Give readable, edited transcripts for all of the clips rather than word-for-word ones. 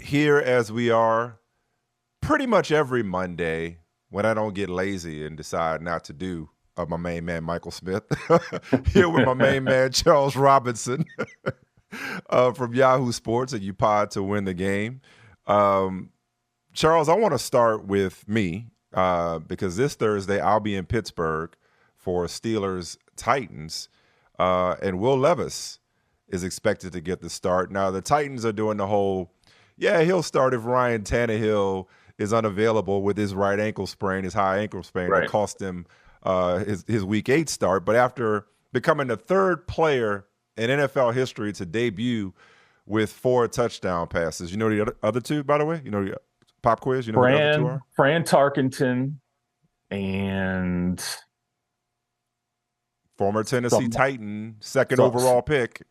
here as we are pretty much every Monday when I don't get lazy and decide not to do my main man, Michael Smith, here with my main man, Charles Robinson from Yahoo Sports and you pod to win the game. Charles, I want to start with me because this Thursday I'll be in Pittsburgh for Steelers Titans, and Will Levis is expected to get the start. Now, the Titans are doing the whole, he'll start if Ryan Tannehill is unavailable with his right ankle sprain, his high ankle sprain that cost him his Week 8 start. But after becoming the third player in NFL history to debut with 4 touchdown passes, you know the other two, by the way? You know the pop quiz? You know what the other two are? Fran Tarkenton and former Tennessee Titan, second overall pick.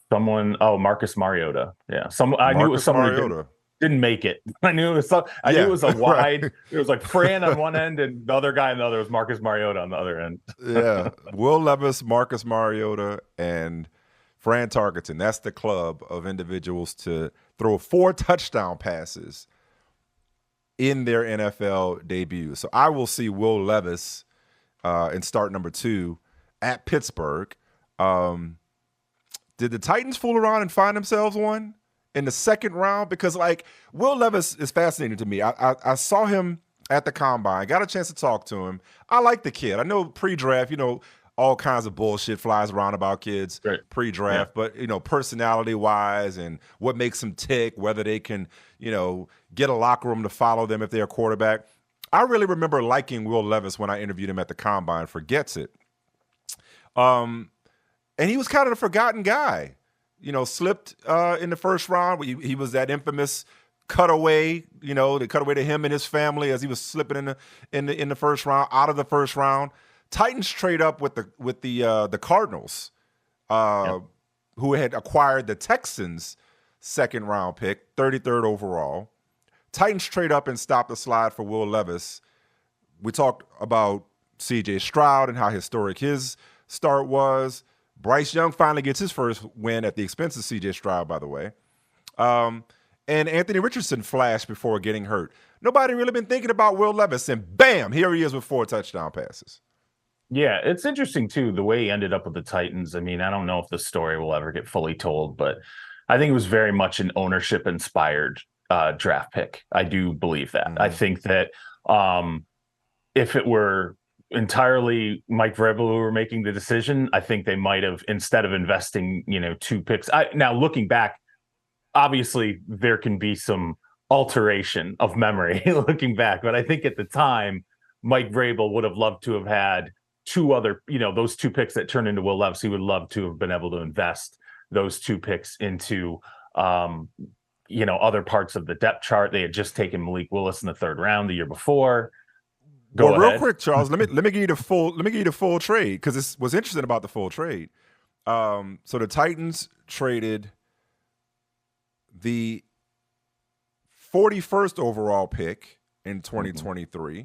Marcus Mariota. Yeah. I knew it was someone who didn't make it. I knew it was knew it was a wide. Right. It was like Fran on one end and the other guy on the other was Marcus Mariota on the other end. Yeah. Will Levis, Marcus Mariota, and Fran Tarkenton. That's the club of individuals to throw 4 touchdown passes in their NFL debut. So I will see Will Levis in start number 2 at Pittsburgh. Did the Titans fool around and find themselves one in the second round? Because, Will Levis is fascinating to me. I saw him at the Combine, got a chance to talk to him. I like the kid. I know pre-draft, all kinds of bullshit flies around about kids pre-draft, but, personality-wise and what makes them tick, whether they can, get a locker room to follow them if they're a quarterback. I really remember liking Will Levis when I interviewed him at the Combine for Gets It. And he was kind of the forgotten guy, slipped in the first round. He was that infamous cutaway, the cutaway to him and his family as he was slipping in the first round, out of the first round. Titans trade up with the Cardinals, who had acquired the Texans' second round pick, 33rd overall. Titans trade up and stop the slide for Will Levis. We talked about C.J. Stroud and how historic his start was. Bryce Young finally gets his first win at the expense of C.J. Stroud, by the way. And Anthony Richardson flashed before getting hurt. Nobody really been thinking about Will Levis, and bam, here he is with 4 touchdown passes. Yeah, it's interesting, too, the way he ended up with the Titans. I mean, I don't know if the story will ever get fully told, but I think it was very much an ownership-inspired draft pick. I do believe that. Mm-hmm. I think that if it were entirely Mike Vrabel who were making the decision, I think they might have, instead of investing, 2 picks. Now, looking back, obviously there can be some alteration of memory looking back, but I think at the time, Mike Vrabel would have loved to have had 2 other, those 2 picks that turned into Will Levis. He would love to have been able to invest those 2 picks into, other parts of the depth chart. They had just taken Malik Willis in the 3rd round the year before. Real quick, Charles, let me give you the full trade, because what's interesting about the full trade. So the Titans traded the 41st overall pick in 2023. Mm-hmm.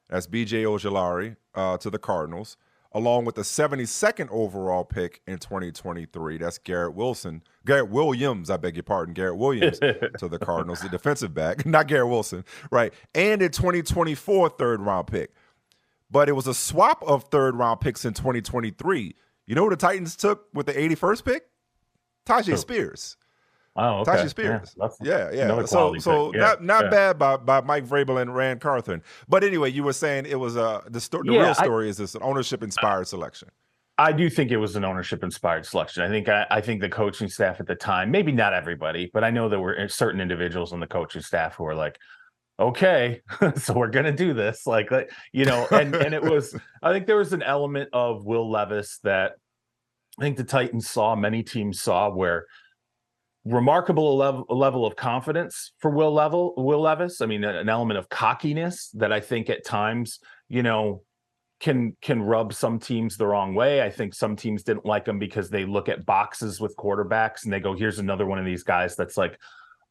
That's B.J. Ojulari to the Cardinals, along with the 72nd overall pick in 2023. That's Garrett Williams, I beg your pardon, Garrett Williams to the Cardinals, the defensive back, not Garrett Wilson, right? And in 2024, 3rd round pick. But it was a swap of 3rd round picks in 2023. You know what the Titans took with the 81st pick? Tajay Spears. Oh, okay. Tajay Spears. Yeah. So pick. Not bad by Mike Vrabel and Rand Carthon. But anyway, you were saying it was the real story is this ownership-inspired selection. I do think it was an ownership-inspired selection. I think the coaching staff at the time, maybe not everybody, but I know there were certain individuals on the coaching staff who were like, okay, so we're going to do this. And it was, I think there was an element of Will Levis that I think the Titans saw, many teams saw, where remarkable level of confidence for Will Levis. I mean, an element of cockiness that I think at times, can rub some teams the wrong way. I think some teams didn't like him because they look at boxes with quarterbacks and they go, here's another one of these guys that's like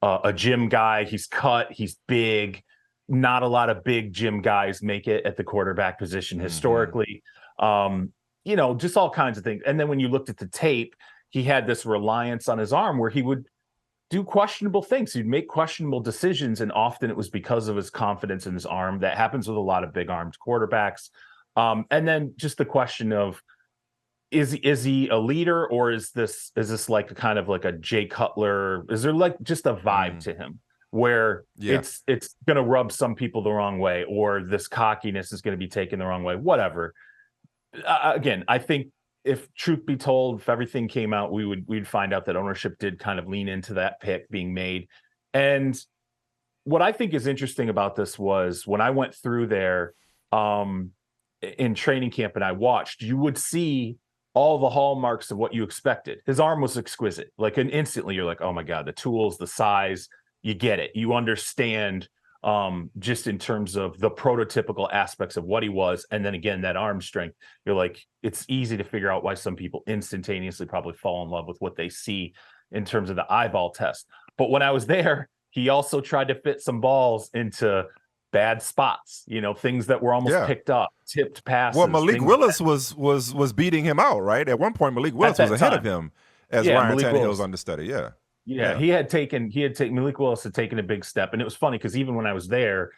a gym guy. He's cut, he's big. Not a lot of big gym guys make it at the quarterback position historically. Just all kinds of things. And then when you looked at the tape, he had this reliance on his arm where he would do questionable things. He'd make questionable decisions, and often it was because of his confidence in his arm. That happens with a lot of big armed quarterbacks. And then just the question of, is he a leader, or is this like a kind of like a Jay Cutler? Is there like just a vibe to him where it's going to rub some people the wrong way, or this cockiness is going to be taken the wrong way? Whatever. Again, I think if truth be told, if everything came out, we'd find out that ownership did kind of lean into that pick being made. And what I think is interesting about this was when I went through there in training camp and I watched, you would see all the hallmarks of what you expected. His arm was exquisite. Like, and instantly you're like, oh my God, the tools, the size, you get it. You understand just in terms of the prototypical aspects of what he was. And then again, that arm strength, you're like, it's easy to figure out why some people instantaneously probably fall in love with what they see in terms of the eyeball test. But when I was there, he also tried to fit some balls into bad spots, things that were almost picked up, tipped passes. Well, Malik Willis was beating him out, right? At one point, Malik Willis was ahead of him as Ryan Tannehill's understudy. Yeah, he had taken Malik Willis had taken a big step, and it was funny because even when I was there,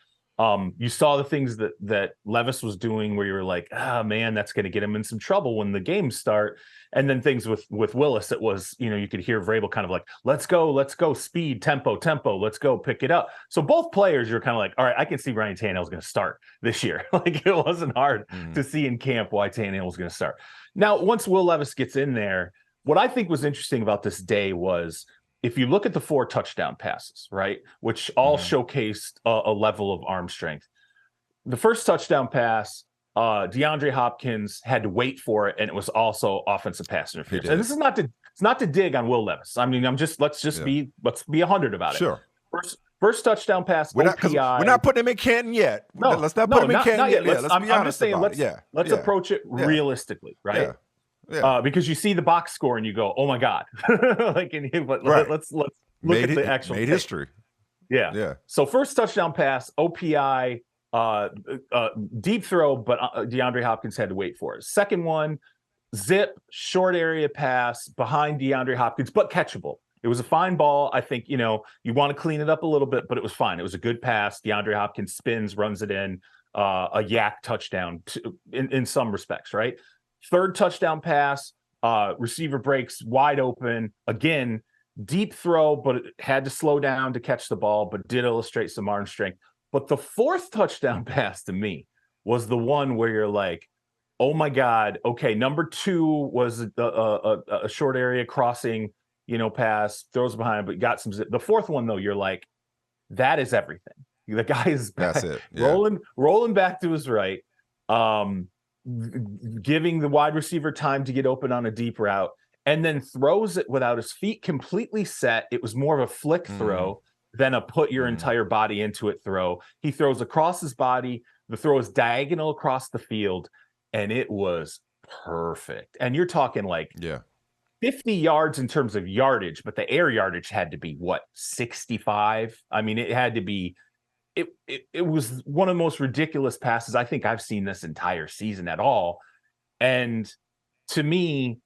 you saw the things that Levis was doing where you were like, man, that's going to get him in some trouble when the games start. And then things with Willis, it was, you could hear Vrabel kind of like, let's go, speed, tempo, let's go, pick it up. So both players, you're kind of like, all right, I can see Ryan Tannehill's going to start this year. Like, it wasn't hard to see in camp why Tannehill was going to start. Now, once Will Levis gets in there, what I think was interesting about this day was, if you look at the 4 touchdown passes, right, which all showcased a level of arm strength. The first touchdown pass, DeAndre Hopkins had to wait for it, and it was also offensive pass interference. And this is not to dig on Will Levis. I mean, let's be 100 about it. Sure. First touchdown pass. We're not putting him in Canton yet. No, let's not put him in Canton yet. Let's be honest about it. Let's approach it realistically, right? Because you see the box score and you go, "Oh my God!" Let's look at the actual history. Yeah. So first touchdown pass, OPI. Deep throw, but DeAndre Hopkins had to wait for it. Second one, zip, short area pass behind DeAndre Hopkins, but catchable. It was a fine ball. I think, you want to clean it up a little bit, but it was fine. It was a good pass. DeAndre Hopkins spins, runs it in, a yak touchdown in some respects, right? Third touchdown pass, receiver breaks wide open. Again, deep throw, but it had to slow down to catch the ball, but did illustrate some arm strength. But the fourth touchdown pass to me was the one where you're like, oh my God, okay, number 2 was a short area crossing, pass, throws behind, but got some zip. The fourth one, though, you're like, that is everything. The guy is back, that's it. Yeah. rolling back to his right, giving the wide receiver time to get open on a deep route, and then throws it without his feet completely set. It was more of a flick throw than a put your entire body into it throw. He throws across his body. The throw is diagonal across the field, and it was perfect. And you're talking like 50 yards in terms of yardage, but the air yardage had to be 65? I mean, it had to be. It was one of the most ridiculous passes I think I've seen this entire season at all. And to me,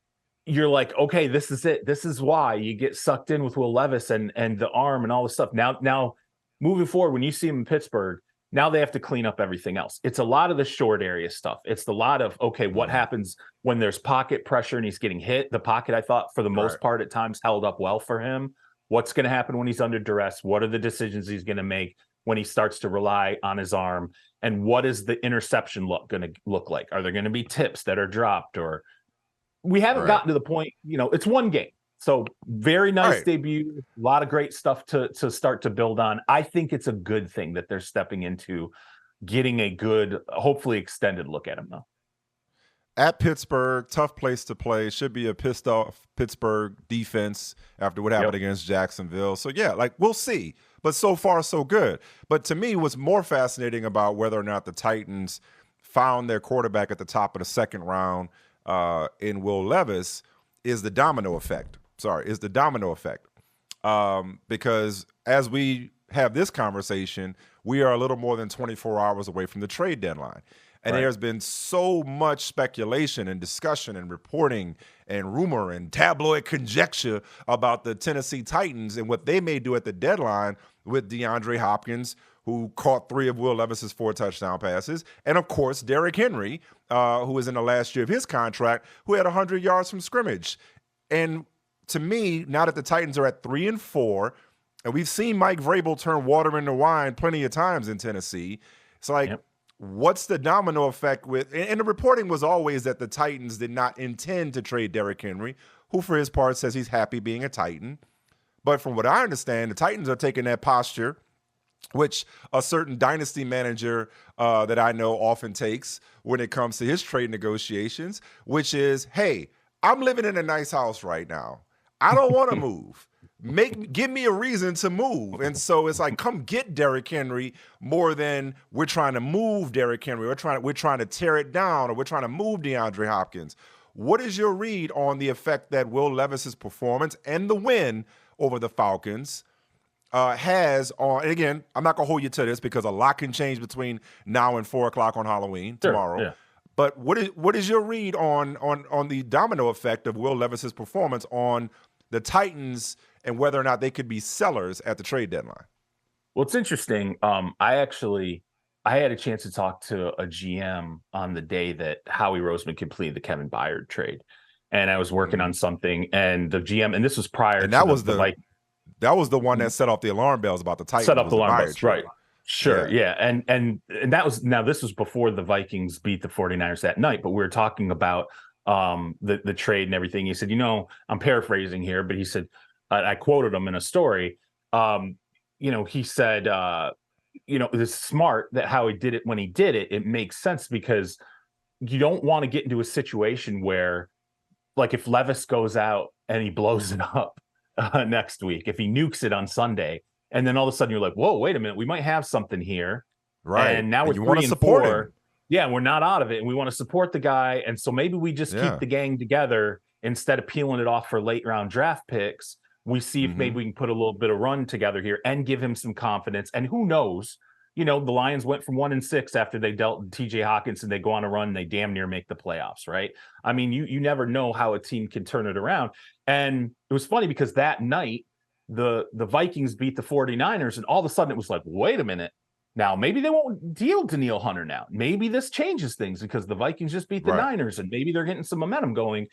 you're like, okay, this is it. This is why you get sucked in with Will Levis and the arm and all this stuff. Now, moving forward, when you see him in Pittsburgh, now they have to clean up everything else. It's a lot of the short area stuff. It's a lot of, okay, what happens when there's pocket pressure and he's getting hit? The pocket, I thought, for the most part at times held up well for him. What's going to happen when he's under duress? What are the decisions he's going to make when he starts to rely on his arm? And what is the interception going to look like? Are there going to be tips that are dropped? Or we haven't gotten to the point, it's one game. So very nice debut, a lot of great stuff to start to build on. I think it's a good thing that they're stepping into getting a good, hopefully extended look at him though. At Pittsburgh, tough place to play. Should be a pissed off Pittsburgh defense after what happened against Jacksonville. So we'll see. But so far, so good. But to me, what's more fascinating about whether or not the Titans found their quarterback at the top of the second round in Will Levis is the domino effect. Because as we have this conversation, we are a little more than 24 hours away from the trade deadline. And there's been so much speculation and discussion and reporting and rumor and tabloid conjecture about the Tennessee Titans and what they may do at the deadline with DeAndre Hopkins, who caught 3 of Will Levis's 4 touchdown passes, and of course Derrick Henry, who is in the last year of his contract, who had 100 yards from scrimmage. And to me, now that the Titans are at 3-4, and we've seen Mike Vrabel turn water into wine plenty of times in Tennessee, it's like, what's the domino effect with? And the reporting was always that the Titans did not intend to trade Derrick Henry, who for his part says he's happy being a Titan. But from what I understand, the Titans are taking that posture, which a certain dynasty manager that I know often takes when it comes to his trade negotiations, which is, hey, I'm living in a nice house right now. I don't want to move. Give me a reason to move. And so it's like, come get Derrick Henry more than we're trying to move Derrick Henry. We're trying to tear it down, or we're trying to move DeAndre Hopkins. What is your read on the effect that Will Levis's performance and the win over the Falcons has on? And again, I'm not gonna hold you to this because a lot can change between now and 4 o'clock on Halloween tomorrow. Yeah. But what is your read on the domino effect of Will Levis's performance on the Titans and whether or not they could be sellers at the trade deadline? Well, it's interesting. I had a chance to talk to a GM on the day that Howie Roseman completed the Kevin Byard trade, and I was working on something, and the GM, and this was prior, and to that was the one that set off the alarm bells about the Titans. Set up the alarm bells, trade. Right? Sure, yeah. And that was, now this was before the Vikings beat the 49ers that night, but we were talking about the trade and everything. He said, I'm paraphrasing here, but he said, I quoted him in a story. He said, it's smart that how he did it when he did it. It makes sense because you don't want to get into a situation where, like, if Levis goes out and he blows it up next week, if he nukes it on Sunday, and then all of a sudden you're like, whoa, wait a minute, we might have something here. Right. And now we're 3-4. Him. Yeah, we're not out of it, and we want to support the guy. And so maybe we just keep the gang together instead of peeling it off for late round draft picks. We see if maybe we can put a little bit of run together here and give him some confidence. And who knows, the Lions went from 1-6 after they dealt TJ Hawkinson. They go on a run, they damn near make the playoffs, right? I mean, you never know how a team can turn it around. And it was funny because that night, the Vikings beat the 49ers, and all of a sudden it was like, wait a minute. Now, maybe they won't deal Danielle Hunter now. Maybe this changes things because the Vikings just beat the Niners, and maybe they're getting some momentum going.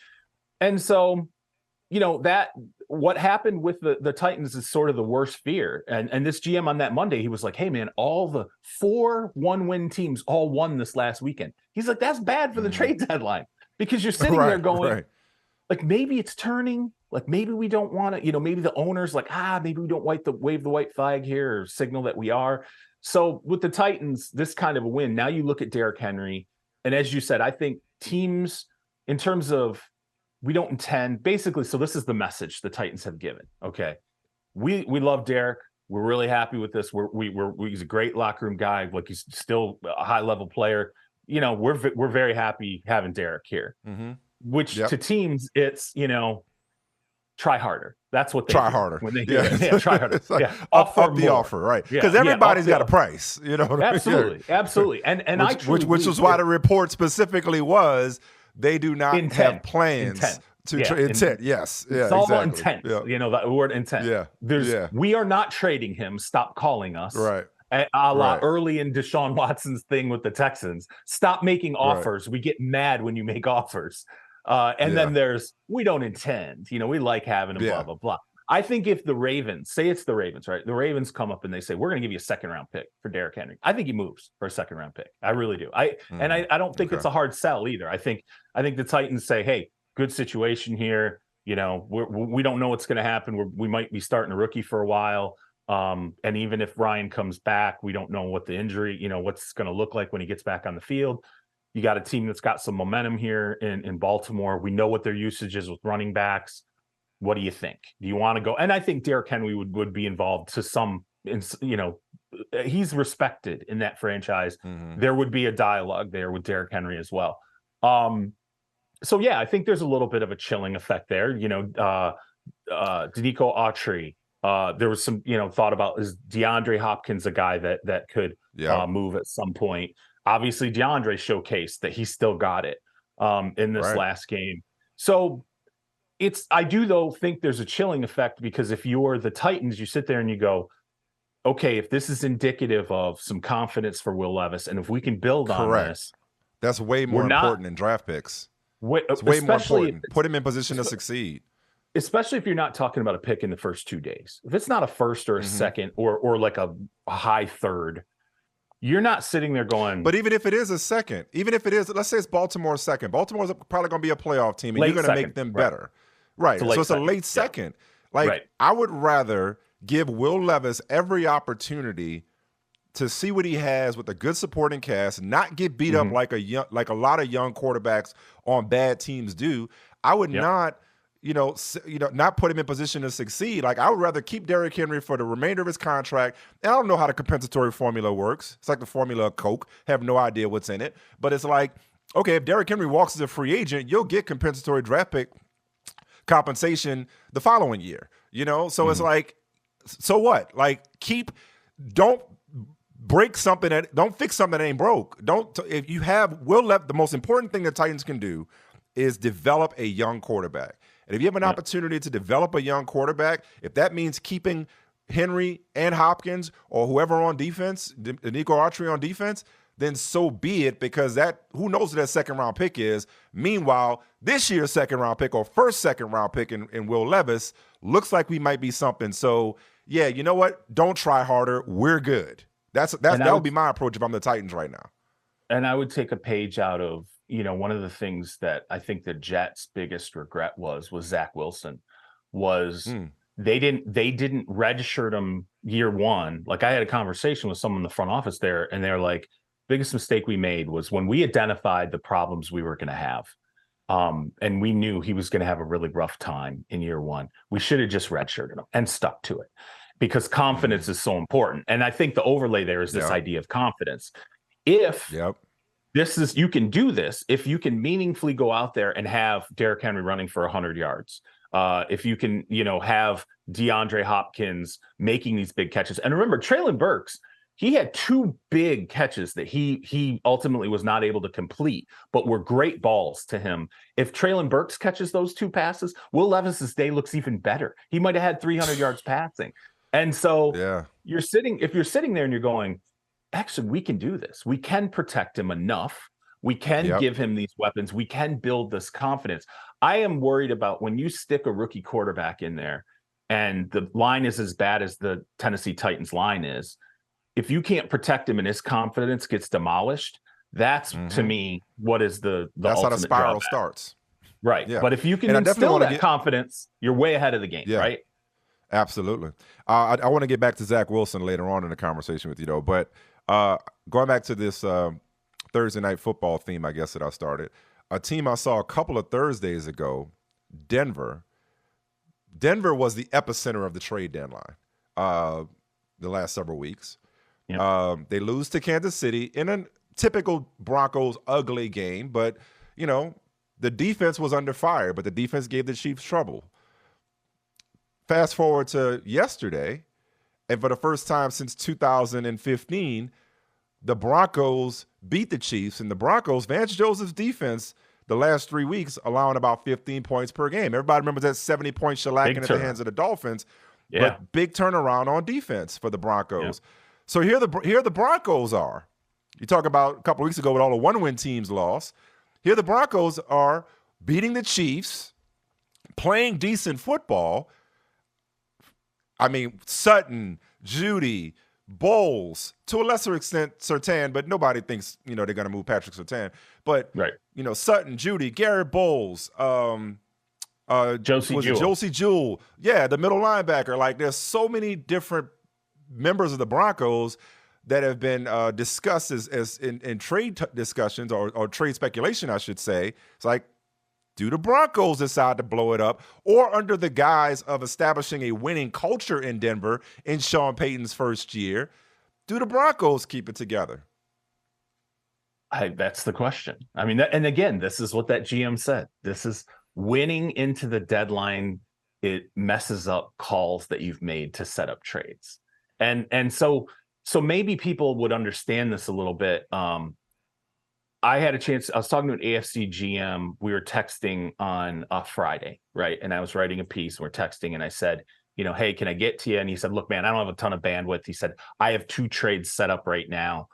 And so, that what happened with the Titans is sort of the worst fear. And this GM on that Monday, he was like, hey, man, all the 4 one-win teams all won this last weekend. He's like, that's bad for the trade deadline because you're sitting there going, like, maybe it's turning. Like, maybe we don't want to, maybe the owner's like, maybe we don't wave the white flag here or signal that we are. So with the Titans, this kind of a win. Now you look at Derrick Henry, and as you said, I think teams, in terms of, we don't intend, basically, so this is the message the Titans have given. Okay, we love Derrick. We're really happy with this. He's a great locker room guy. Like, he's still a high level player. We're very happy having Derrick here. Which to teams, it's try harder. That's what they try do harder when they try harder. Like, up the offer, right? Because everybody's got a price, Absolutely. And which was why the report specifically was they do not have plans to intent. Yes, it's all intent. The word intent. We are not trading him. Stop calling us. Right. A la early in Deshaun Watson's thing with the Texans. Stop making offers. We get mad when you make offers. And then there's, we don't intend, we like having him, blah, blah, blah. I think if the Ravens, say it's the Ravens, right? The Ravens come up and they say, we're going to give you a 2nd-round pick for Derrick Henry. I think he moves for a 2nd-round pick. I really do. I don't think it's a hard sell either. I think the Titans say, hey, good situation here. We don't know what's going to happen. We might be starting a rookie for a while. And even if Ryan comes back, we don't know what the injury, what's going to look like when he gets back on the field. You got a team that's got some momentum here in Baltimore. We know what their usage is with running backs. What do you think? Do you want to go? And I think Derrick Henry would be involved to some, he's respected in that franchise. There would be a dialogue there with Derrick Henry as well. So yeah, I think there's a little bit of a chilling effect there. Denico Autry. There was some, thought about, is DeAndre Hopkins a guy that could move at some point? Obviously, DeAndre showcased that he still got it in this last game. So I do though think there's a chilling effect, because if you're the Titans, you sit there and you go, okay, if this is indicative of some confidence for Will Levis, and if we can build on this, that's way more important than draft picks. It's way more important. Put him in position to succeed. Especially if you're not talking about a pick in the first 2 days. If it's not a first or a second or like a high third, you're not sitting there going. But even if it is a second, even if it is, let's say it's Baltimore's second. Baltimore's probably going to be a playoff team, and you're going to make them better. Right. So it's a late second. Like, I would rather give Will Levis every opportunity to see what he has with a good supporting cast, not get beat up like a lot of young quarterbacks on bad teams do. I would not, not put him in position to succeed. Like, I would rather keep Derrick Henry for the remainder of his contract. And I don't know how the compensatory formula works. It's like the formula of Coke. Have no idea what's in it. But it's like, okay, if Derrick Henry walks as a free agent, you'll get compensatory draft pick compensation the following year. So it's like, so what? Like, don't break something don't fix something that ain't broke. If you have Will Levis, the most important thing the Titans can do is develop a young quarterback. And if you have an opportunity to develop a young quarterback, if that means keeping Henry and Hopkins or whoever on defense, Nico Autry on defense, then so be it, because who knows what that second round pick is. Meanwhile, this year's second round pick or second round pick in Will Levis looks like we might be something. So yeah, you know what? Don't try harder. We're good. That would be my approach if I'm the Titans right now. And I would take a page out of, one of the things that I think the Jets' biggest regret was Zach Wilson. They didn't redshirt him year one. Like, I had a conversation with someone in the front office there, and they're like, biggest mistake we made was when we identified the problems we were going to have. And we knew he was going to have a really rough time in year one. We should have just redshirted him and stuck to it, because confidence is so important. And I think the overlay there is this idea of confidence. If you can do this, if you can meaningfully go out there and have Derrick Henry running for 100 yards, if you can, have DeAndre Hopkins making these big catches. And remember, Treylon Burks, he had 2 big catches that he ultimately was not able to complete, but were great balls to him. If Treylon Burks catches those 2 passes, Will Levis's day looks even better. He might have had 300 yards passing. And so if you're sitting there and you're going, actually, we can do this. We can protect him enough. We can give him these weapons. We can build this confidence. I am worried about when you stick a rookie quarterback in there and the line is as bad as the Tennessee Titans line is. If you can't protect him and his confidence gets demolished, that's to me what is the that's how the spiral starts. Right. Yeah. But if you can instill that confidence, you're way ahead of the game, right? Absolutely. I want to get back to Zach Wilson later on in the conversation with you, though. But going back to this Thursday night football theme, I guess, that I started, a team I saw a couple of Thursdays ago, Denver. Denver was the epicenter of the trade deadline the last several weeks. They lose to Kansas City in a typical Broncos ugly game, but, the defense was under fire, but the defense gave the Chiefs trouble. Fast forward to yesterday, and for the first time since 2015, the Broncos beat the Chiefs, and the Broncos, Vance Joseph's defense, the last 3 weeks, allowing about 15 points per game. Everybody remembers that 70-point shellacking at the hands of the Dolphins, but big turnaround on defense for the Broncos. So here the Broncos are. You talk about a couple of weeks ago when all the one-win teams lost. Here the Broncos are beating the Chiefs, playing decent football. I mean, Sutton, Judy, Bowles, to a lesser extent, Surtain, but nobody thinks, they're going to move Patrick Surtain. But, Sutton, Judy, Garrett Bowles, Josie Jewell. Yeah, the middle linebacker. Like, there's so many different members of the Broncos that have been discussed as in trade discussions or trade speculation, I should say. It's like, do the Broncos decide to blow it up, or under the guise of establishing a winning culture in Denver in Sean Payton's first year, do the Broncos keep it together? That's the question. I mean, and again, this is what that GM said. This is winning into the deadline. It messes up calls that you've made to set up trades. And so maybe people would understand this a little bit I had a chance. I was talking to an AFC GM. We were texting on a Friday, right? And I was writing a piece. We're texting, and I said, hey, can I get to you? And he said, look, man, I don't have a ton of bandwidth. He said, I have 2 trades set up right now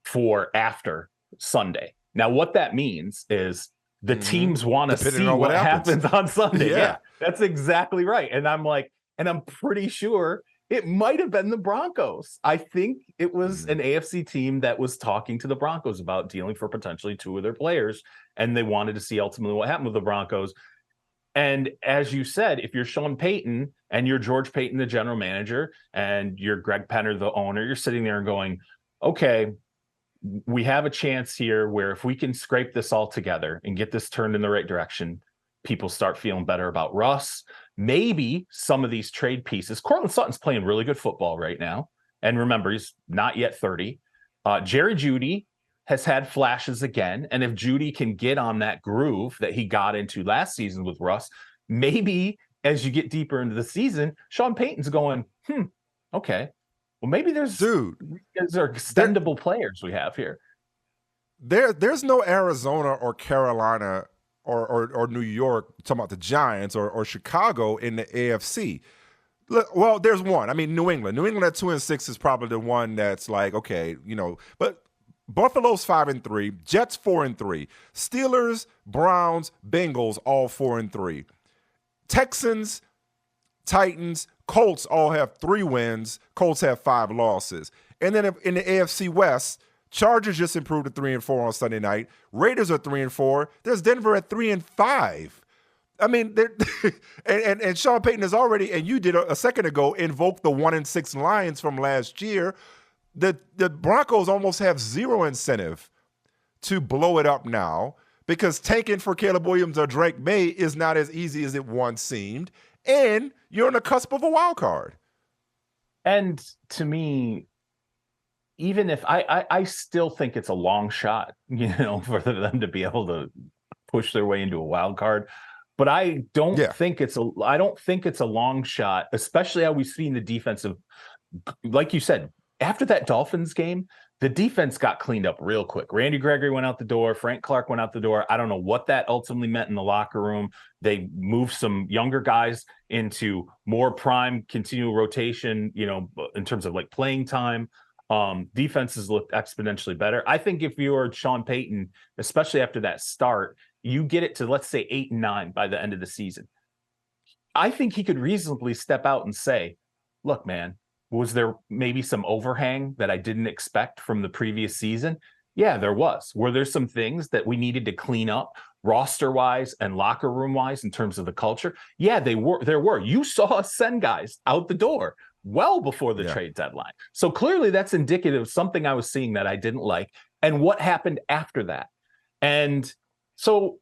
for after Sunday. Now, what that means is the teams want to see what happens on Sunday. Yeah, that's exactly right. And I'm like, and I'm pretty sure it might have been the Broncos. I think it was an AFC team that was talking to the Broncos about dealing for potentially 2 of their players, and they wanted to see ultimately what happened with the Broncos. And as you said, if you're Sean Payton and you're George Payton, the general manager, and you're Greg Penner, the owner, you're sitting there and going, okay, we have a chance here where if we can scrape this all together and get this turned in the right direction, people start feeling better about Russ. Maybe some of these trade pieces. Cortland Sutton's playing really good football right now. And remember, he's not yet 30. Jerry Jeudy has had flashes again. And if Jeudy can get on that groove that he got into last season with Russ, maybe as you get deeper into the season, Sean Payton's going, okay, well, maybe these are extendable players we have here. There's no Arizona or Carolina or New York, talking about the Giants or Chicago in the AFC. Well, there's one. I mean, New England. New England at 2-6 is probably the one that's like, okay, but Buffalo's 5-3, Jets 4-3, Steelers, Browns, Bengals all 4-3, Texans, Titans, Colts all have 3 wins. Colts have 5 losses. And then in the AFC West, Chargers just improved to 3-4 on Sunday night. Raiders are 3-4. There's Denver at 3-5. I mean, and Sean Payton has already, and you did a second ago, invoked the 1-6 Lions from last year. The Broncos almost have 0 incentive to blow it up now because tanking for Caleb Williams or Drake May is not as easy as it once seemed. And you're on the cusp of a wild card. And to me, even if I still think it's a long shot, for them to be able to push their way into a wild card. But I don't think it's a long shot, especially how we've seen the defensive, like you said, after that Dolphins game, the defense got cleaned up real quick. Randy Gregory went out the door. Frank Clark went out the door. I don't know what that ultimately meant in the locker room. They moved some younger guys into more prime continual rotation, in terms of like playing time. Defenses looked exponentially better. I think if you're Sean Payton, especially after that start, you get it to, let's say, 8-9 by the end of the season. I think he could reasonably step out and say, look, man, was there maybe some overhang that I didn't expect from the previous season? Yeah, there was. Were there some things that we needed to clean up roster-wise and locker room-wise in terms of the culture? Yeah, there were. You saw us send guys out the door well before the trade deadline. So clearly that's indicative of something I was seeing that I didn't like and what happened after that. And so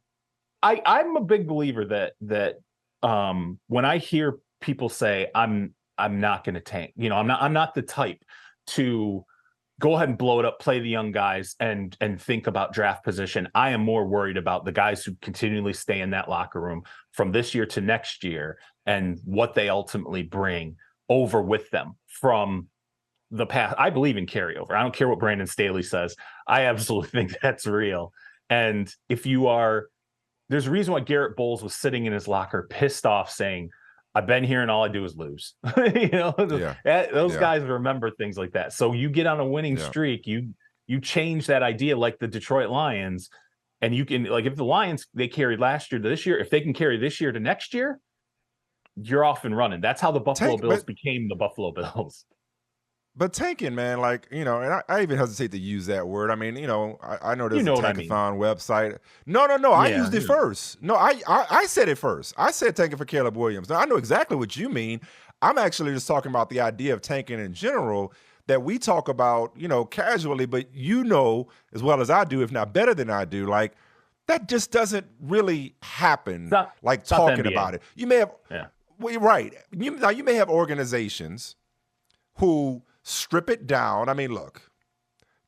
I'm a big believer that when I hear people say I'm not going to tank, I'm not the type to go ahead and blow it up, play the young guys and think about draft position. I am more worried about the guys who continually stay in that locker room from this year to next year and what they ultimately bring over with them from the past. I believe in carryover. I don't care what Brandon Staley says. I absolutely think that's real. And if you are, there's a reason why Garrett Bowles was sitting in his locker pissed off saying, I've been here and all I do is lose. Those guys remember things like that. So you get on a winning streak, you change that idea like the Detroit Lions, and you can, like, if the Lions, they carried last year to this year, if they can carry this year to next year, you're off and running. That's how the Buffalo Bills became the Buffalo Bills. But tanking, man, and I even hesitate to use that word. I mean, I know there's a tankathon website. No. I used it first. No, I said it first. I said tanking for Caleb Williams. Now, I know exactly what you mean. I'm actually just talking about the idea of tanking in general that we talk about, casually, but as well as I do, if not better than I do, like, that just doesn't really happen, talking about it. You may have, well, you're right. You may have organizations who strip it down. I mean, look,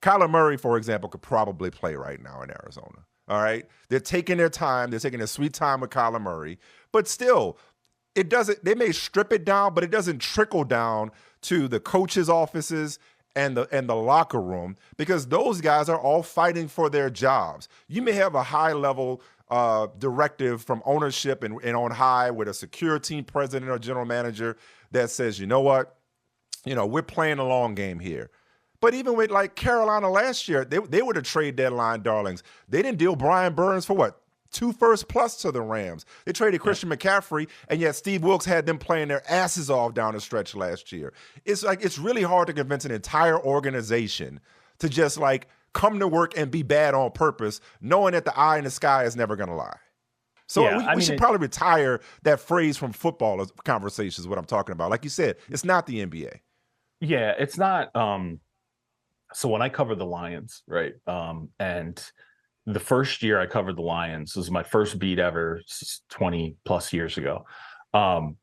Kyler Murray, for example, could probably play right now in Arizona. All right. They're taking their time. They're taking their sweet time with Kyler Murray. But still, they may strip it down, but it doesn't trickle down to the coaches' offices and the locker room, because those guys are all fighting for their jobs. You may have a high level directive from ownership and on high with a secure team president or general manager that says, you know what, we're playing a long game here. But even with like Carolina last year, they were the trade deadline darlings. They didn't deal Brian Burns for what? 2 first plus to the Rams. They traded Christian McCaffrey, and yet Steve Wilkes had them playing their asses off down the stretch last year. It's really hard to convince an entire organization to just like come to work and be bad on purpose, knowing that the eye in the sky is never going to lie. So we should probably retire that phrase from football conversations, is what I'm talking about. Like you said, it's not the NBA. Yeah, it's not. So when I covered the Lions, right, and the first year I covered the Lions, was my first beat ever, 20 plus years ago.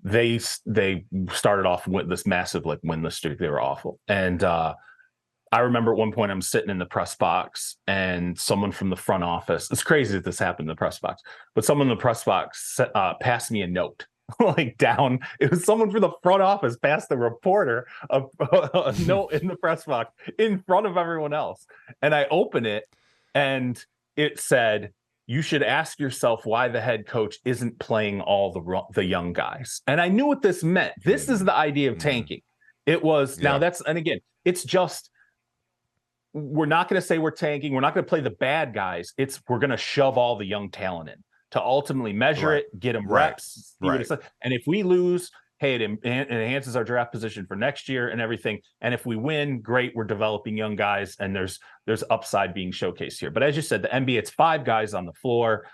They started off with this massive like winless streak. They were awful, and I remember at one point I'm sitting in the press box and someone from the front office. It's crazy that this happened in the press box, but someone in the press box passed me a note. Like down, it was someone from the front office passed the reporter a note in the press box in front of everyone else, and I open it, and it said, "You should ask yourself why the head coach isn't playing all the young guys." And I knew what this meant. This is the idea of tanking. It was now that's, and again, it's just, we're not going to say we're tanking. We're not going to play the bad guys. We're going to shove all the young talent in to ultimately measure it, get them reps. And if we lose, hey, it enhances our draft position for next year and everything. And if we win, great, we're developing young guys, and there's upside being showcased here. But as you said, the NBA, it's 5 guys on the floor.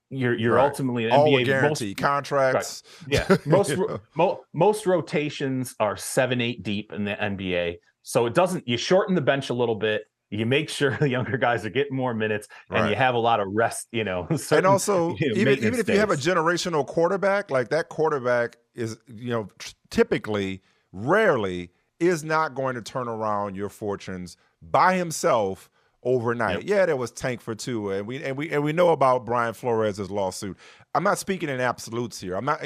You're ultimately an all NBA guarantee contracts. Right. Yeah, most rotations are 7-8 deep in the NBA. So you shorten the bench a little bit. You make sure the younger guys are getting more minutes, and you have a lot of rest, and also, even if you have a generational quarterback, like that quarterback is, typically, rarely is not going to turn around your fortunes by himself overnight. Yep. Yeah, there was tank for 2, and we know about Brian Flores' lawsuit. I'm not speaking in absolutes here. I'm not,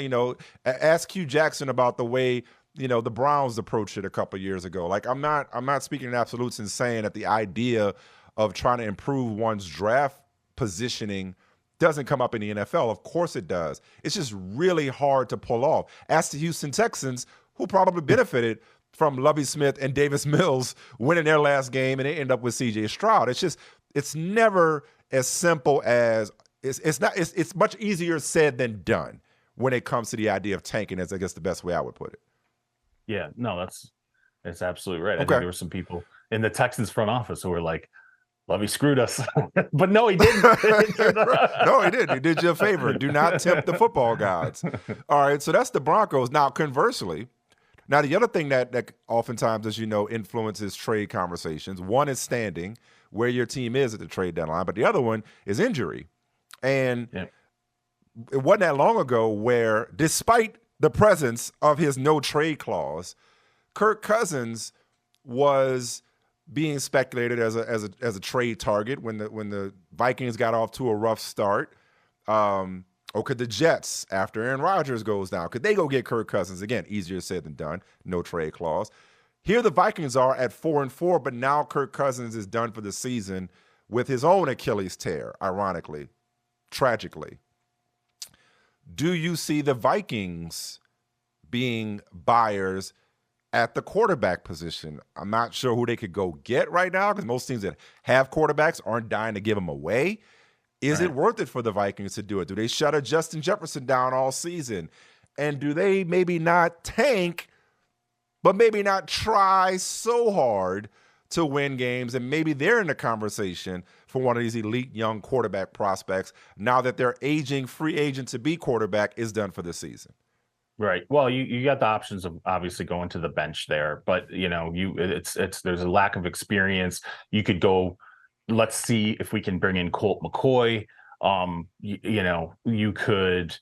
ask Hugh Jackson about the way the Browns approached it a couple of years ago. Like I'm not speaking in absolutes and saying that the idea of trying to improve one's draft positioning doesn't come up in the NFL. Of course it does. It's just really hard to pull off. Ask the Houston Texans, who probably benefited from Lovie Smith and Davis Mills winning their last game, and they end up with C.J. Stroud. It's never as simple as it's much easier said than done when it comes to the idea of tanking, as I guess the best way I would put it. Yeah, no, that's absolutely right. I think there were some people in the Texans front office who were like, Lovey screwed us. But no, he didn't. No, he didn't. He did you a favor. Do not tempt the football gods. All right, so that's the Broncos. Now, conversely, the other thing that oftentimes, as you know, influences trade conversations, one is standing, where your team is at the trade deadline, but the other one is injury. And it wasn't that long ago where, despite the presence of his no trade clause, Kirk Cousins was being speculated as a trade target when the Vikings got off to a rough start. Or could the Jets, after Aaron Rodgers goes down, could they go get Kirk Cousins? Again, easier said than done. No trade clause. Here the Vikings are at 4-4, but now Kirk Cousins is done for the season with his own Achilles tear, ironically, tragically. Do you see the Vikings being buyers at the quarterback position? I'm not sure who they could go get right now, because most teams that have quarterbacks aren't dying to give them away. Is it worth it for the Vikings to do it? Do they shut a Justin Jefferson down all season? And do they maybe not tank, but maybe not try so hard to win games, and maybe they're in the conversation for one of these elite young quarterback prospects now that their aging free agent to be quarterback is done for the season? Right. Well, you got the options of obviously going to the bench there, but there's a lack of experience. You could go, let's see if we can bring in Colt McCoy. You could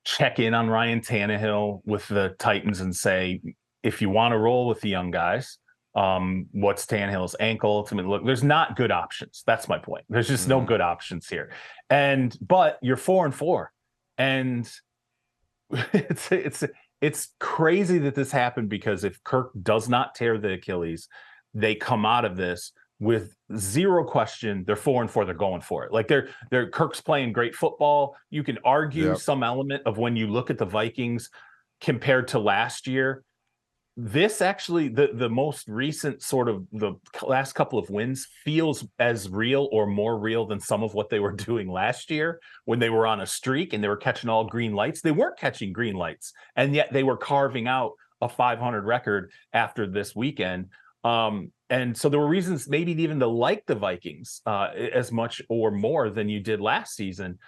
check in on Ryan Tannehill with the Titans and say, if you want to roll with the young guys, what's Tannehill's ankle? Look, there's not good options. That's my point. There's just no good options here. But you're 4-4, and it's crazy that this happened, because if Kirk does not tear the Achilles, they come out of this with zero question. They're 4-4. They're going for it. Like they're Kirk's playing great football. You can argue some element of when you look at the Vikings compared to last year. This actually, the most recent sort of the last couple of wins feels as real or more real than some of what they were doing last year when they were on a streak and they were catching all green lights. They weren't catching green lights, and yet they were carving out a 500 record after this weekend. And so there were reasons maybe even to like the Vikings as much or more than you did last season,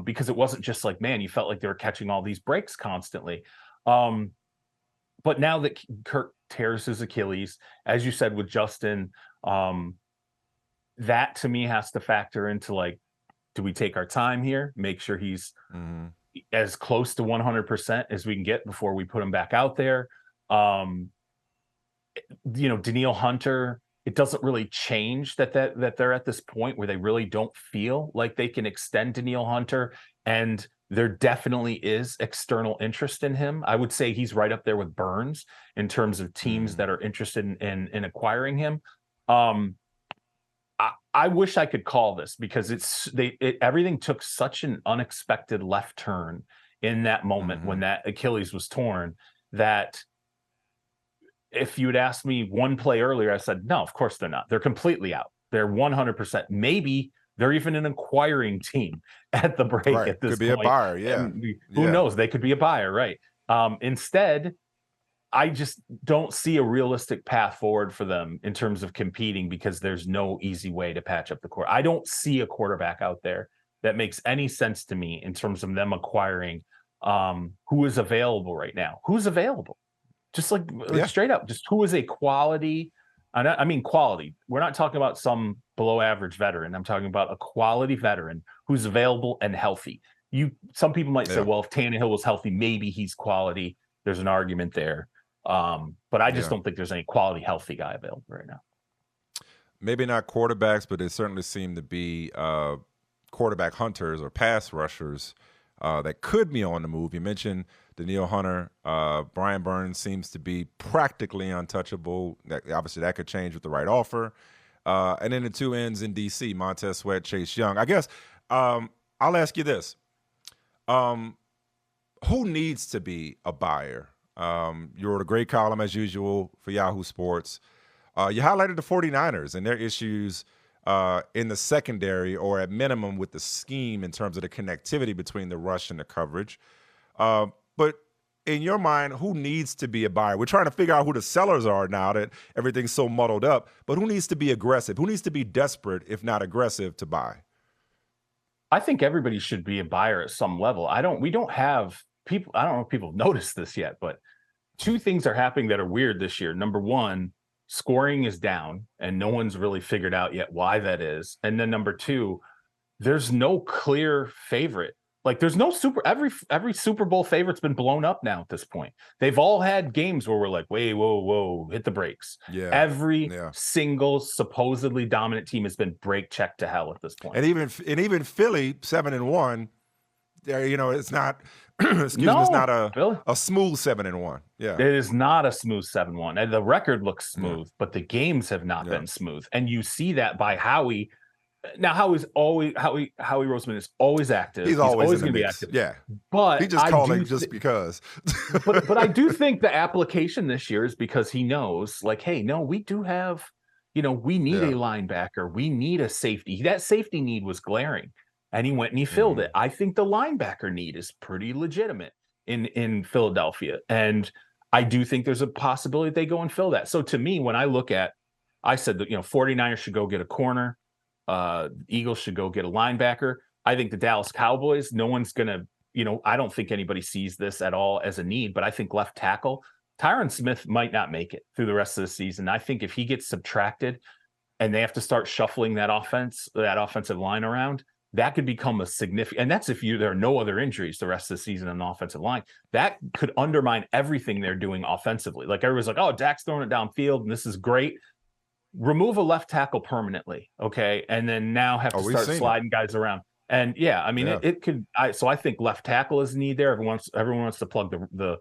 because it wasn't just like, man, you felt like they were catching all these breaks constantly. But now that Kirk tears his Achilles, as you said with Justin, that to me has to factor into, like, do we take our time here, make sure he's as close to 100% as we can get before we put him back out there? Danielle Hunter, it doesn't really change that they're at this point where they really don't feel like they can extend Danielle Hunter, and there definitely is external interest in him. I would say he's right up there with Burns in terms of teams that are interested in acquiring him. I wish I could call this, because everything took such an unexpected left turn in that moment when that Achilles was torn, that if you had asked me one play earlier, I said, no, of course they're not. They're completely out. They're 100%. Maybe they're even an acquiring team at the break at this point. Could be a buyer, yeah. Who knows? They could be a buyer, right? Instead, I just don't see a realistic path forward for them in terms of competing, because there's no easy way to patch up the core. I don't see a quarterback out there that makes any sense to me in terms of them acquiring who is available right now. Who's available? Just like straight up, just who is a quality. I mean, quality. We're not talking about some below average veteran. I'm talking about a quality veteran who's available and healthy. Some people might say, well, if Tannehill was healthy, maybe he's quality. There's an argument there. But I just don't think there's any quality, healthy guy available right now. Maybe not quarterbacks, but they certainly seem to be quarterback hunters or pass rushers that could be on the move. You mentioned Danielle Hunter. Brian Burns seems to be practically untouchable. Obviously, that could change with the right offer. And then the two ends in D.C., Montez Sweat, Chase Young. I guess I'll ask you this. Who needs to be a buyer? You wrote a great column, as usual, for Yahoo Sports. You highlighted the 49ers and their issues in the secondary, or at minimum with the scheme in terms of the connectivity between the rush and the coverage. But in your mind, who needs to be a buyer? We're trying to figure out who the sellers are now that everything's so muddled up. But who needs to be aggressive? Who needs to be desperate, if not aggressive, to buy? I think everybody should be a buyer at some level. We don't have people. I don't know if people have noticed this yet, but two things are happening that are weird this year. Number one, scoring is down, and no one's really figured out yet why that is. And then number two, there's no clear favorite. Like, there's no every Super Bowl favorite's been blown up now at this point. They've all had games where we're like, wait, whoa, hit the brakes. Yeah. Every single supposedly dominant team has been brake checked to hell at this point. And even Philly, 7-1, it's not it's not a smooth 7-1. Yeah. It is not a smooth 7-1. And the record looks smooth, but the games have not been smooth. And you see that by Howie. Now, Howie Roseman is always active. He's always going to be active. Yeah, but he just calling just because. but I do think the application this year is because he knows, like, hey, no, we do have, we need a linebacker. We need a safety. That safety need was glaring, and he went and he filled it. I think the linebacker need is pretty legitimate in Philadelphia, and I do think there's a possibility they go and fill that. So to me, when I look at, I said that 49ers should go get a corner. Eagles should go get a linebacker. I think the Dallas Cowboys, no one's going to, I don't think anybody sees this at all as a need, but I think left tackle, Tyron Smith might not make it through the rest of the season. I think if he gets subtracted and they have to start shuffling that offensive line around, that could become a significant, and that's if there are no other injuries the rest of the season on the offensive line. That could undermine everything they're doing offensively. Like, everybody's like, oh, Dak's throwing it downfield and this is great. Remove a left tackle permanently, okay, and then now have to start sliding guys around. And it could. So I think left tackle is a need there. Everyone wants to plug the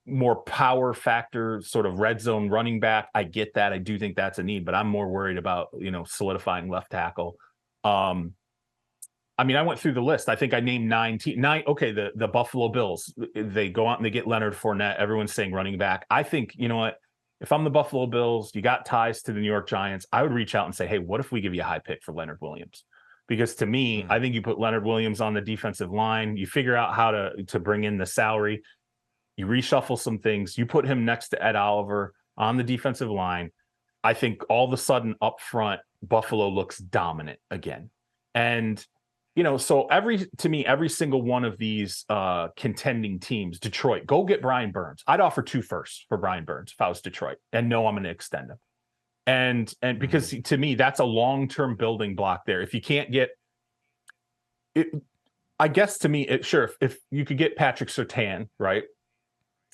more power factor, sort of red zone running back. I get that. I do think that's a need, but I'm more worried about, solidifying left tackle. I mean, I went through the list. I think I named nine. Okay, the Buffalo Bills, they go out and they get Leonard Fournette. Everyone's saying running back. I think, you know what? If I'm the Buffalo Bills, you got ties to the New York Giants, I would reach out and say, hey, what if we give you a high pick for Leonard Williams? Because to me, I think you put Leonard Williams on the defensive line, you figure out how to bring in the salary, you reshuffle some things, you put him next to Ed Oliver on the defensive line. I think all of a sudden up front, Buffalo looks dominant again. And so every single one of these contending teams, Detroit, go get Brian Burns. I'd offer 2 firsts for Brian Burns if I was Detroit, and no, I'm going to extend him. And because to me, that's a long-term building block there. If you can't get it, I guess to me, if you could get Patrick Surtain, right,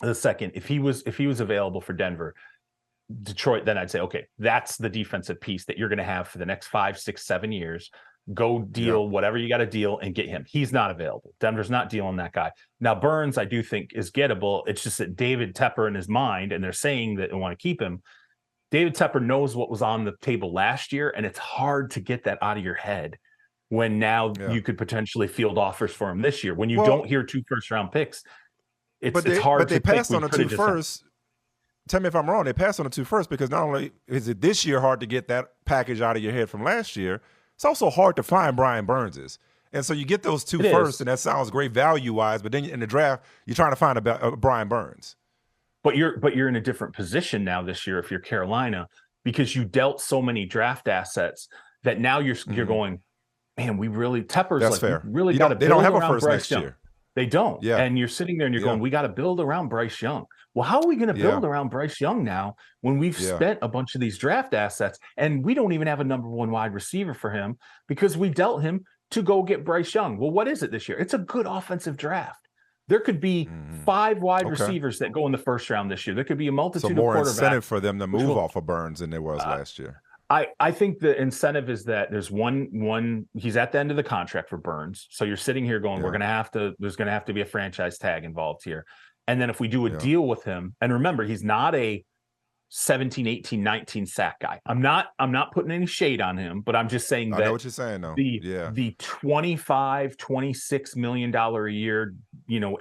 the second, if he was available for Denver, Detroit, then I'd say, okay, that's the defensive piece that you're going to have for the next 5, 6, 7 years. Go deal whatever you got to deal and get him. He's not available. Denver's not dealing that guy. Now, Burns, I do think, is gettable. It's just that David Tepper in his mind, and they're saying that they want to keep him. David Tepper knows what was on the table last year, and it's hard to get that out of your head when now you could potentially field offers for him this year. When you don't hear 2 first-round picks, it's hard but they passed on the 2 first. Tell me if I'm wrong. They passed on the 2 first because not only is it this year hard to get that package out of your head from last year, it's also hard to find Brian Burns's. And so you get those 2 first, and that sounds great value-wise, but then in the draft, you're trying to find a Brian Burns. But you're in a different position now this year if you're Carolina, because you dealt so many draft assets that now you're going, man, we really Tepper's That's fair. Really got to build. They don't have a around first Bryce next Young. year. They don't. Yeah. And you're sitting there and you're going, we got to build around Bryce Young. Well, how are we going to build around Bryce Young now when we've spent a bunch of these draft assets and we don't even have a number 1 wide receiver for him because we dealt him to go get Bryce Young? Well, what is it this year? It's a good offensive draft. There could be 5 wide receivers that go in the first round this year. There could be a multitude of quarterbacks. So more incentive for them to move off of Burns than there was last year. I think the incentive is that there's one he's at the end of the contract for Burns. So you're sitting here going, there's going to have to be a franchise tag involved here. And then if we do a deal with him, and remember, he's not a 17, 18, 19 sack guy. I'm not putting any shade on him, but I'm just saying that I know what you're saying though. The $25-26 million a year,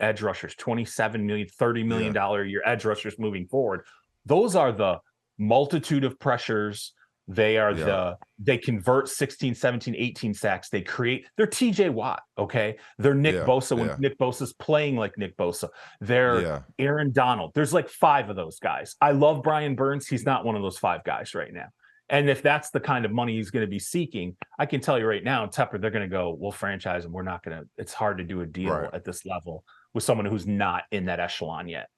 edge rushers, $27 million, $30 million a year edge rushers moving forward. Those are the multitude of pressures. They are they convert 16, 17, 18 sacks. They're TJ Watt. Okay. They're Nick Bosa when Nick Bosa's playing like Nick Bosa. They're Aaron Donald. There's like 5 of those guys. I love Brian Burns. He's not one of those 5 guys right now. And if that's the kind of money he's going to be seeking, I can tell you right now, Tepper, they're going to go, we'll franchise him. We're not going to, it's hard to do a deal at this level with someone who's not in that echelon yet.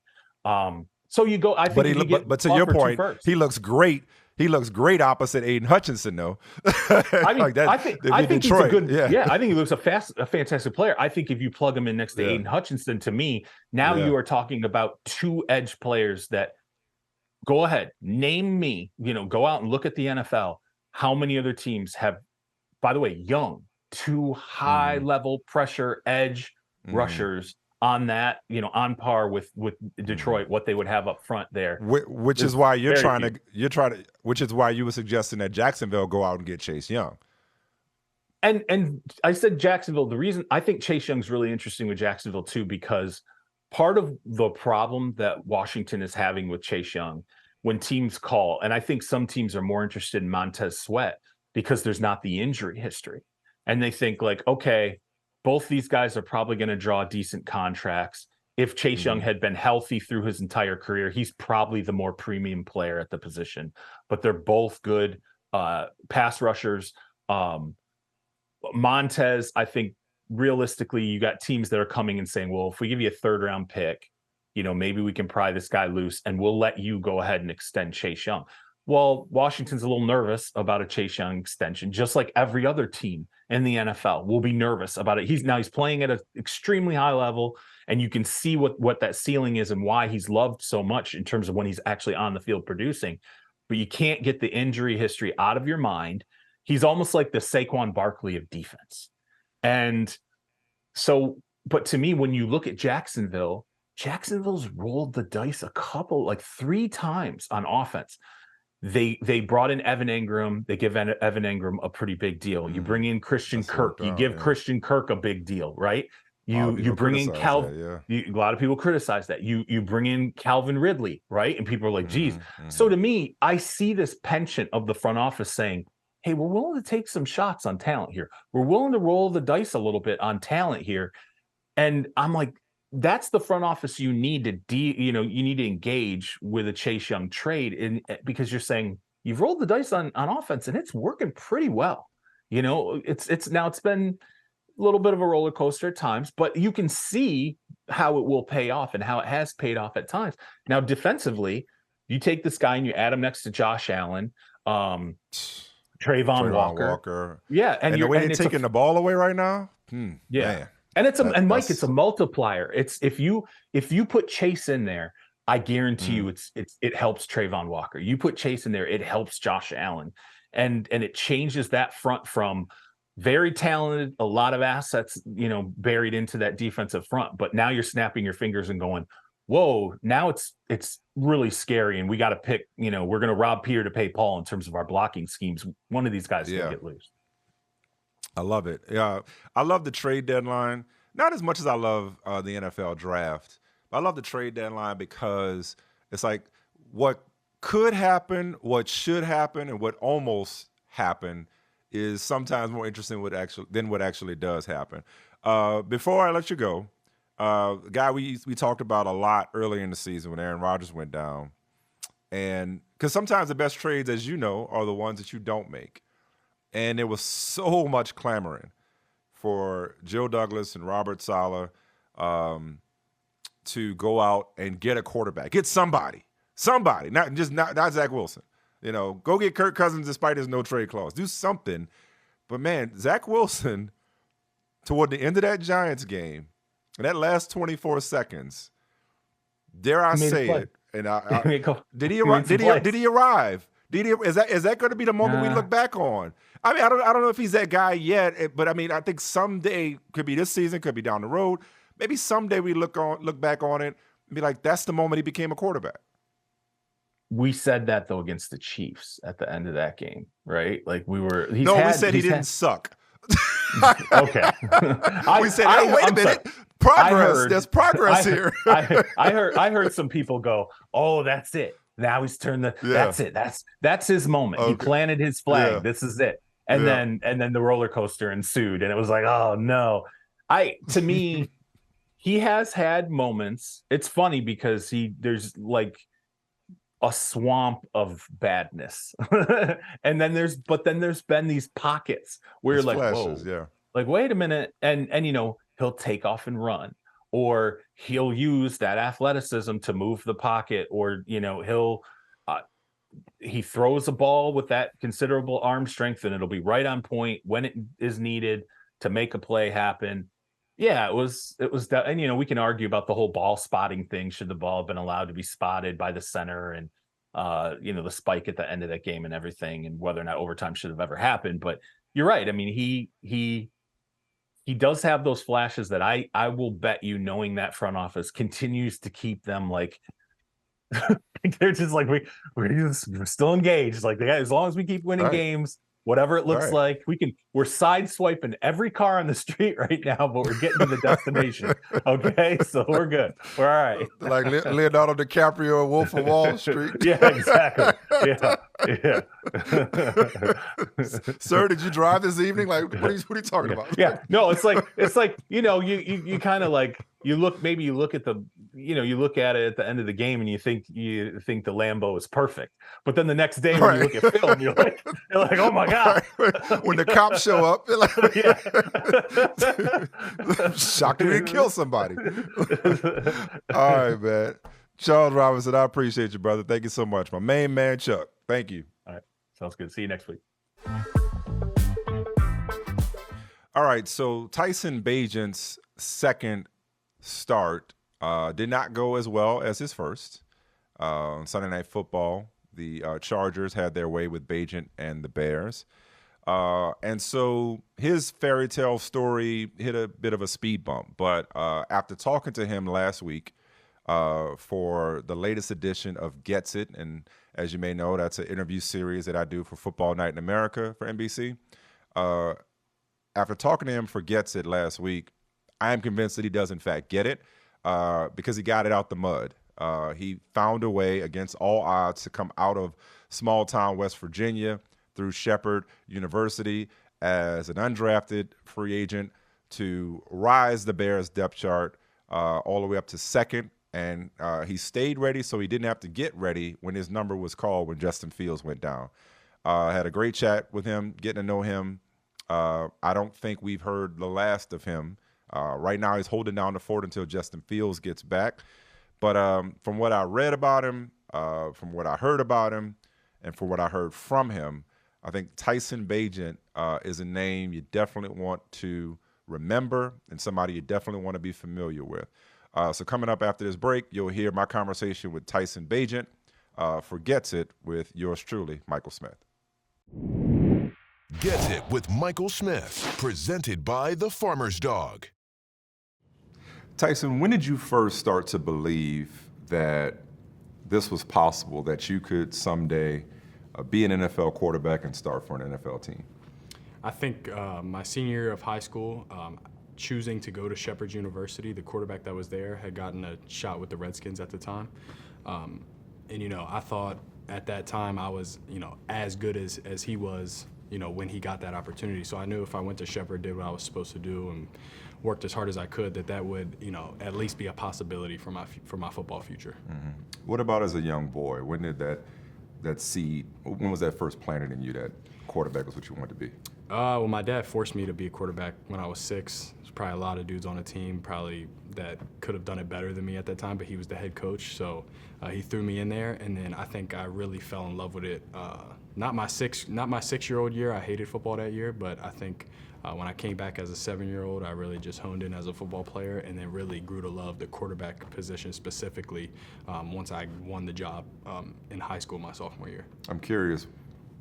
So you go, I think, but to your point, he looks great. He looks great opposite Aiden Hutchinson, though. I think he's a good. I think he looks a fantastic player. I think if you plug him in next to Aiden Hutchinson, to me, now you are talking about 2 edge players that go ahead, name me. Go out and look at the NFL. How many other teams have, by the way, young, 2 high level pressure edge rushers on that, on par with Detroit, what they would have up front there. Which is why which is why you were suggesting that Jacksonville go out and get Chase Young. And I said Jacksonville, the reason I think Chase Young's really interesting with Jacksonville too, because part of the problem that Washington is having with Chase Young when teams call, and I think some teams are more interested in Montez Sweat because there's not the injury history. And they think like, okay, both these guys are probably going to draw decent contracts. If Chase Young had been healthy through his entire career, he's probably the more premium player at the position. But they're both good pass rushers. Montez, I think, realistically, you got teams that are coming and saying, well, if we give you a 3rd round pick, maybe we can pry this guy loose and we'll let you go ahead and extend Chase Young. Well, Washington's a little nervous about a Chase Young extension, just like every other team in the NFL will be nervous about it. He's playing at an extremely high level, and you can see what that ceiling is and why he's loved so much in terms of when he's actually on the field producing. But you can't get the injury history out of your mind. He's almost like the Saquon Barkley of defense. And so, but to me, when you look at Jacksonville, Jacksonville's rolled the dice like 3 times on offense. They brought in Evan Engram. They give Evan Engram a pretty big deal. You bring in Christian Kirk. You give Christian Kirk a big deal, right? You bring in Calvin. A lot of people criticize that. You bring in Calvin Ridley, right? And people are like, geez. So to me, I see this penchant of the front office saying, hey, we're willing to take some shots on talent here. We're willing to roll the dice a little bit on talent here. And I'm like, that's the front office you need to you need to engage with a Chase Young trade because you're saying you've rolled the dice on offense and it's working pretty well. It's been a little bit of a roller coaster at times, but you can see how it will pay off and how it has paid off at times. Now, defensively, you take this guy and you add him next to Josh Allen, Trayvon Walker. Yeah, and the way they're taking the ball away right now. Man. And Mike, it's a multiplier. It's if you put Chase in there, I guarantee you it helps Trayvon Walker. You put Chase in there, it helps Josh Allen, and it changes that front from very talented, a lot of assets, buried into that defensive front. But now you're snapping your fingers and going, whoa, now it's really scary, and we got to pick. We're going to rob Peter to pay Paul in terms of our blocking schemes. One of these guys is going to get loose. I love it. Yeah, I love the trade deadline. Not as much as I love the NFL draft. But I love the trade deadline because it's like what could happen, what should happen, and what almost happened is sometimes more interesting than what actually does happen. Before I let you go, guy we talked about a lot earlier in the season when Aaron Rodgers went down, and because sometimes the best trades, as you know, are the ones that you don't make. And there was so much clamoring for Joe Douglas and Robert Saleh to go out and get a quarterback. Get somebody, not Zach Wilson. Go get Kirk Cousins despite his no-trade clause. Do something. But, man, Zach Wilson, toward the end of that Giants game, in that last 24 seconds, dare I say it, and did he arrive? Did he arrive? Is that going to be the moment we look back on? I mean, I don't know if he's that guy yet, but I mean, I think someday, could be this season, could be down the road. Maybe someday we look back on it and be like, that's the moment he became a quarterback. We said that though against the Chiefs at the end of that game, right? Like we said he didn't suck. Okay. We said, hey, wait a minute. Progress. There's progress here. I heard some people go, oh, that's it. Now he's turned that's it. That's his moment. Okay. He planted his flag. Yeah. This is it. And then the roller coaster ensued. And it was like, oh no. To me, he has had moments. It's funny because there's like a swamp of badness. And then there's been these pockets where you're like, flashes, whoa, like, wait a minute. And he'll take off and run. Or he'll use that athleticism to move the pocket, or he throws a ball with that considerable arm strength, and it'll be right on point when it is needed to make a play happen. Yeah, it was that, and we can argue about the whole ball spotting thing. Should the ball have been allowed to be spotted by the center, and the spike at the end of that game and everything, and whether or not overtime should have ever happened. But you're right. I mean, he does have those flashes that I will bet you, knowing that front office continues to keep them like they're just like we're still engaged. Like as long as we keep winning games, whatever it looks like, we're sideswiping every car on the street right now, but we're getting to the destination. Okay, so we're good. We're all right. Like Leonardo DiCaprio, Wolf of Wall Street. Yeah, exactly. Yeah. Sir, did you drive this evening? Like, what are you talking about? Yeah, no, it's like you kind of like you look at the you look at it at the end of the game and you think the Lambo is perfect, but then the next day when you look at film, you're like, oh my god! When the cops show up, they're like, shocked you didn't kill somebody. All right, man. Charles Robinson, I appreciate you, brother. Thank you so much, my main man, Chuck. Thank you. All right, sounds good. See you next week. All right, so Tyson Bagent's second start did not go as well as his first. On Sunday Night Football, the Chargers had their way with Bagent and the Bears. And so his fairy tale story hit a bit of a speed bump. But after talking to him last week, for the latest edition of Gets It. And as you may know, that's an interview series that I do for Football Night in America for NBC. After talking to him for Gets It last week, I am convinced that he does, in fact, get it because he got it out the mud. He found a way against all odds to come out of small-town West Virginia through Shepherd University as an undrafted free agent to rise the Bears depth chart all the way up to second. And he stayed ready, so he didn't have to get ready when his number was called when Justin Fields went down. I had a great chat with him, getting to know him. I don't think we've heard the last of him. Right now, he's holding down the fort until Justin Fields gets back. But from what I read about him, from what I heard about him, and from what I heard from him, I think Tyson Bagent is a name you definitely want to remember and somebody you definitely want to be familiar with. So coming up after this break, you'll hear my conversation with Tyson Bagent for Gets It with yours truly, Michael Smith. Gets It with Michael Smith, presented by The Farmer's Dog. Tyson, when did you first start to believe that this was possible, that you could someday be an NFL quarterback and start for an NFL team? I think my senior year of high school, choosing to go to Shepherd University, the quarterback that was there had gotten a shot with the Redskins at the time. And, I thought at that time I was, as good as he was, when he got that opportunity. So I knew if I went to Shepherd, did what I was supposed to do, and worked as hard as I could, that would, at least be a possibility for my football future. Mm-hmm. What about as a young boy? When did that seed, when was that first planted in you that quarterback was what you wanted to be? Well, my dad forced me to be a quarterback when I was 6. There's probably a lot of dudes on the team that could have done it better than me at that time, but he was the head coach, so he threw me in there, and then I think I really fell in love with it. Not my 6-year-old year. I hated football that year, but I think when I came back as a 7-year-old, I really just honed in as a football player, and then really grew to love the quarterback position specifically once I won the job in high school my sophomore year. I'm curious,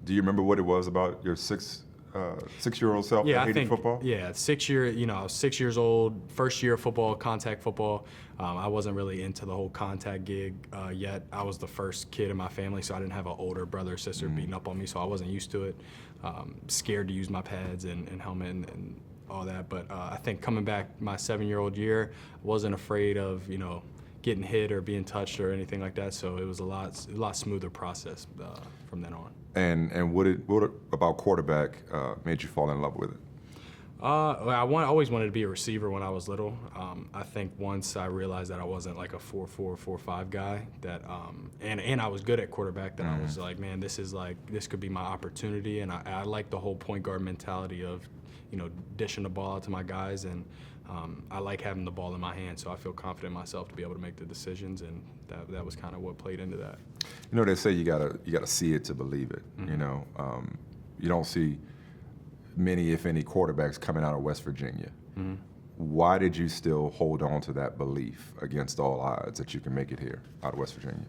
do you remember what it was about your 6-year-old self that hated football? Yeah, 6 year. I was 6 years old, first year of football, contact football. I wasn't really into the whole contact gig yet. I was the first kid in my family, so I didn't have an older brother or sister beating up on me, so I wasn't used to it. Scared to use my pads and helmet and all that. But I think coming back my 7-year-old year, I wasn't afraid of getting hit or being touched or anything like that. So it was a lot smoother process from then on. And what about quarterback made you fall in love with it? I always wanted to be a receiver when I was little. I think once I realized that I wasn't like a 4-4, 4-5 guy, that and I was good at quarterback, that I was like, man, this could be my opportunity. And I like the whole point guard mentality of, dishing the ball out to my guys, and I like having the ball in my hand, so I feel confident in myself to be able to make the decisions, and that was kind of what played into that. They say you gotta see it to believe it. Mm-hmm. You don't see many, if any, quarterbacks coming out of West Virginia. Mm-hmm. Why did you still hold on to that belief against all odds that you can make it here out of West Virginia?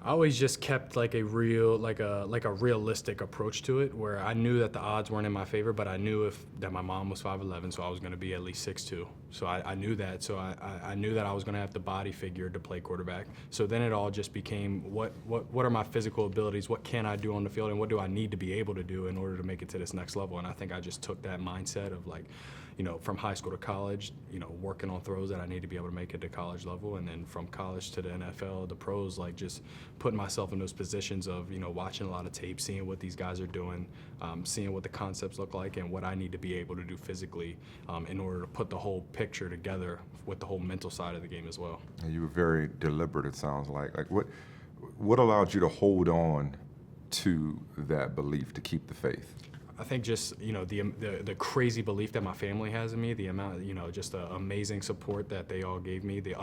I always just kept like a realistic approach to it, where I knew that the odds weren't in my favor, but I knew that my mom was 5'11", so I was going to be at least 6'2". So I knew that. So I knew that I was going to have the body figure to play quarterback. So then it all just became what are my physical abilities? What can I do on the field, and what do I need to be able to do in order to make it to this next level? And I think I just took that mindset of from high school to college, working on throws that I need to be able to make it to college level, and then from college to the NFL, the pros, just putting myself in those positions of, watching a lot of tape, seeing what these guys are doing, seeing what the concepts look like, and what I need to be able to do physically in order to put the whole picture together with the whole mental side of the game as well. And you were very deliberate, it sounds like. What allowed you to hold on to that belief, to keep the faith? I think just, the crazy belief that my family has in me, the amount, just the amazing support that they all gave me, the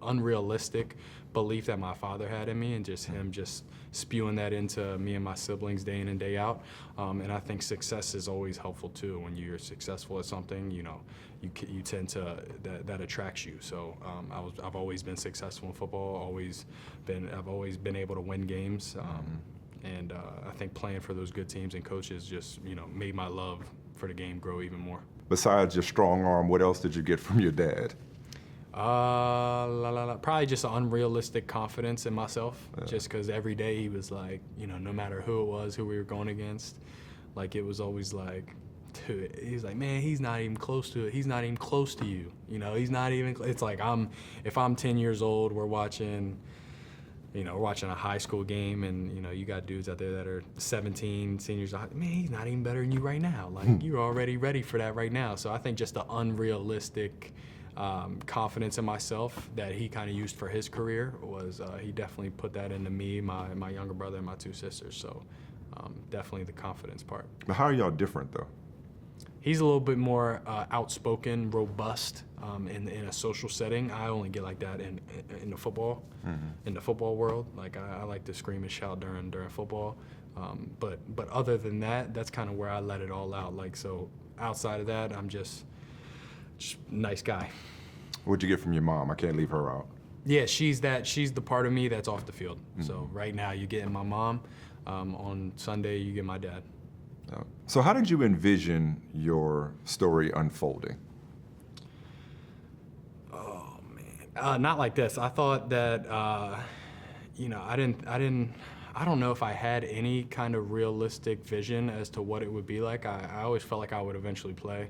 unrealistic belief that my father had in me, and just him just spewing that into me and my siblings day in and day out. And I think success is always helpful too. When you're successful at something, you tend to, that attracts you. So I've always been successful in football, I've always been able to win games. And I think playing for those good teams and coaches just, made my love for the game grow even more. Besides your strong arm, what else did you get from your dad? Probably just an unrealistic confidence in myself. Just because every day he was like, no matter who it was, who we were going against, like it was always like, dude, he's like, man, he's not even close to it. He's not even close to you. He's not even. It's like if I'm 10 years old, we're watching a high school game, and you got dudes out there that are 17, seniors. Man, he's not even better than you right now. Like you're already ready for that right now. So I think just the unrealistic confidence in myself that he kind of used for his career was he definitely put that into me, my younger brother, and my two sisters. So definitely the confidence part. But how are y'all different though? He's a little bit more outspoken, robust in a social setting. I only get like that in the football, in the football world. Like I like to scream and shout during football. But other than that, that's kind of where I let it all out. Like so, outside of that, I'm just nice guy. What'd you get from your mom? I can't leave her out. Yeah, she's the part of me that's off the field. So right now, you're getting my mom. On Sunday, you get my dad. So how did you envision your story unfolding? Oh man, not like this. I thought that I don't know if I had any kind of realistic vision as to what it would be like. I always felt like I would eventually play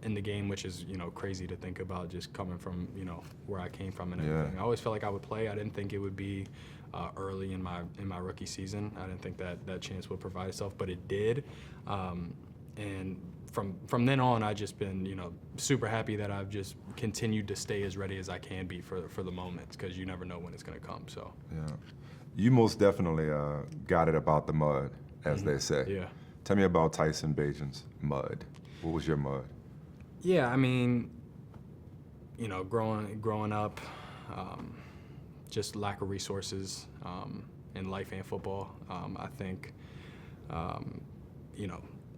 in the game, which is crazy to think about, just coming from where I came from and everything. Yeah. I always felt like I would play. I didn't think it would be early in my rookie season. I didn't think that chance would provide itself, but it did. And from then on, I've just been super happy that I've just continued to stay as ready as I can be for the moments, because you never know when it's going to come. So Yeah, you most definitely got it about the mud, as they say. yeah. Tell me about Tyson Bagent's mud. What was your mud? Yeah, I mean, growing up, just lack of resources in life and football. I think,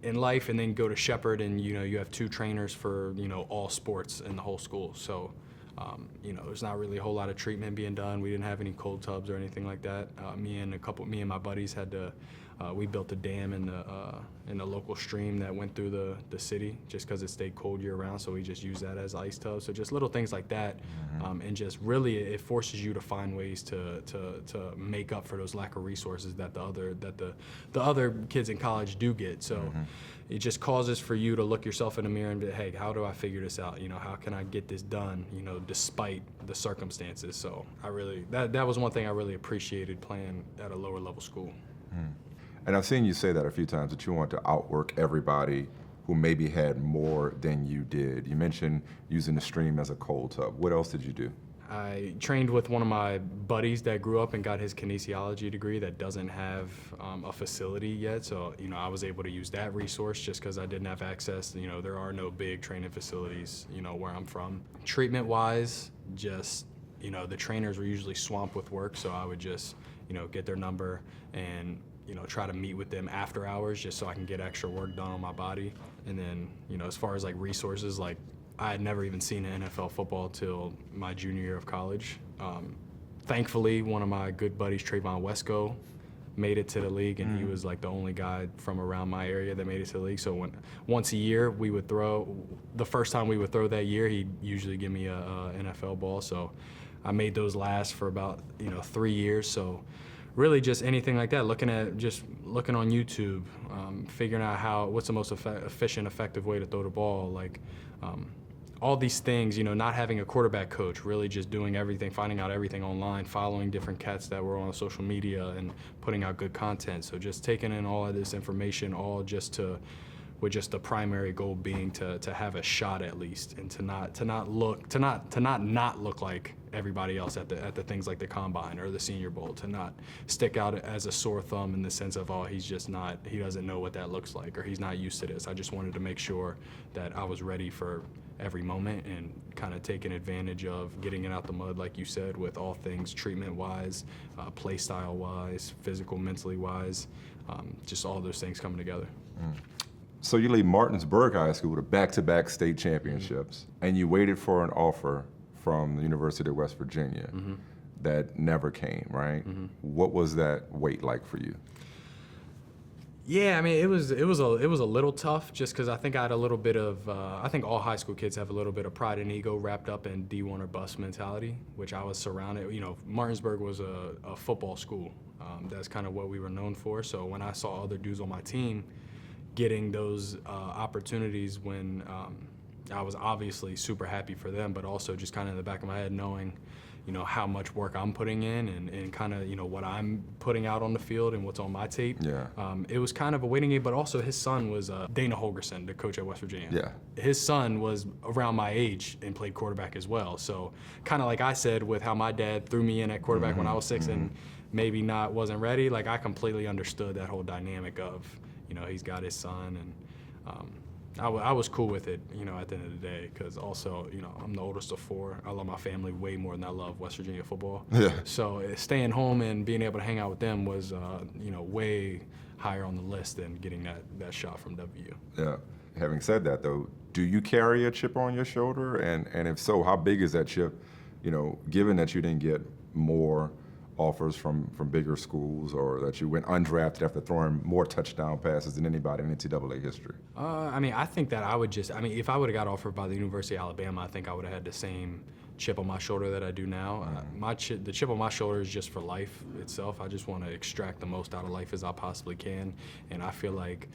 in life, and then go to Shepherd, and you have two trainers for all sports in the whole school. So, there's not really a whole lot of treatment being done. We didn't have any cold tubs or anything like that. Me and my buddies had to. We built a dam in the local stream that went through the city, just because it stayed cold year round. So we just used that as ice tubs. So just little things like that, and just really it forces you to find ways to make up for those lack of resources that the other kids in college do get. So it just causes for you to look yourself in the mirror and be, hey, how do I figure this out? How can I get this done? Despite the circumstances. So I really that was one thing I really appreciated playing at a lower level school. And I've seen you say that a few times, that you want to outwork everybody who maybe had more than you did. You mentioned using the stream as a cold tub. What else did you do? I trained with one of my buddies that grew up and got his kinesiology degree that doesn't have a facility yet. So, I was able to use that resource just because I didn't have access. There are no big training facilities, where I'm from. Treatment-wise, just, the trainers were usually swamped with work, so I would just, get their number and try to meet with them after hours just so I can get extra work done on my body. And then, as far as like resources, like I had never even seen an NFL football till my junior year of college. Thankfully, one of my good buddies, Trayvon Wesco, made it to the league, and he was like the only guy from around my area that made it to the league. So once a year we would throw, the first time we would throw that year, he'd usually give me a NFL ball. So I made those last for about 3 years. So really just anything like that, looking on YouTube, figuring out what's the most efficient, effective way to throw the ball, like all these things, not having a quarterback coach, really just doing everything, finding out everything online, following different cats that were on social media and putting out good content. So just taking in all of this information, all just with just the primary goal being to have a shot at least, and to not look like everybody else at the things like the Combine or the Senior Bowl, to not stick out as a sore thumb in the sense of, oh, he doesn't know what that looks like, or he's not used to this. I just wanted to make sure that I was ready for every moment and kind of taking advantage of getting it out the mud, like you said, with all things treatment-wise, play style-wise, physical, mentally-wise, just all those things coming together. So you leave Martinsburg High School with back-to-back state championships, and you waited for an offer from the University of West Virginia that never came, right? What was that wait like for you? Yeah, I mean, it was a little tough just because I think I had a little bit of I think all high school kids have a little bit of pride and ego wrapped up in D1 or bust mentality, which I was surrounded. You know, Martinsburg was a football school. That's kind of what we were known for. So when I saw other dudes on my team getting those opportunities, when I was obviously super happy for them, but also just kind of in the back of my head knowing, you know, how much work I'm putting in and kind of, you know, what I'm putting out on the field and what's on my tape. Yeah. It was kind of a waiting game, but also his son was Dana Holgerson, the coach at West Virginia. Yeah. His son was around my age and played quarterback as well. So kind of like I said with how my dad threw me in at quarterback when I was 6 and maybe wasn't ready, like I completely understood that whole dynamic of, you know, he's got his son and I was cool with it, you know, at the end of the day, because also, you know, I'm the oldest of 4. I love my family way more than I love West Virginia football. Yeah. So staying home and being able to hang out with them was, you know, way higher on the list than getting that shot from W. Yeah. Having said that, though, do you carry a chip on your shoulder? And if so, how big is that chip, you know, given that you didn't get more offers from bigger schools, or that you went undrafted after throwing more touchdown passes than anybody in NCAA history? I mean, I think that if I would have got offered by the University of Alabama, I think I would have had the same chip on my shoulder that I do now. The chip on my shoulder is just for life itself. I just want to extract the most out of life as I possibly can, and I feel like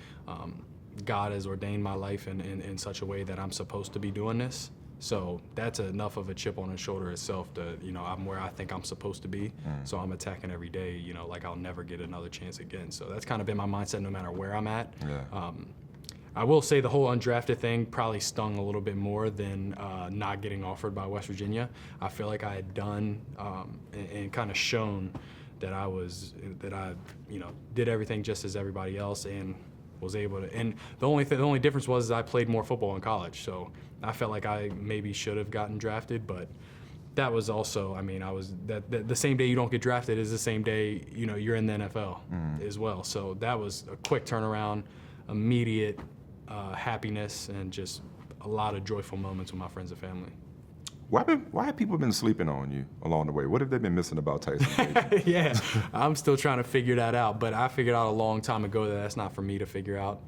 God has ordained my life in such a way that I'm supposed to be doing this. So that's enough of a chip on his shoulder itself to, you know, I'm where I think I'm supposed to be. So I'm attacking every day, you know, like I'll never get another chance again. So that's kind of been my mindset no matter where I'm at. Yeah. I will say the whole undrafted thing probably stung a little bit more than not getting offered by West Virginia. I feel like I had done and kind of shown that I you know, did everything just as everybody else and was able to. And the only difference was I played more football in college. So I felt like I maybe should have gotten drafted, but that was also, I mean, the same day you don't get drafted is the same day, you know, you're in the NFL as well. So that was a quick turnaround, immediate happiness, and just a lot of joyful moments with my friends and family. Why have people been sleeping on you along the way? What have they been missing about Tyson Bagent? Yeah, I'm still trying to figure that out, but I figured out a long time ago that that's not for me to figure out.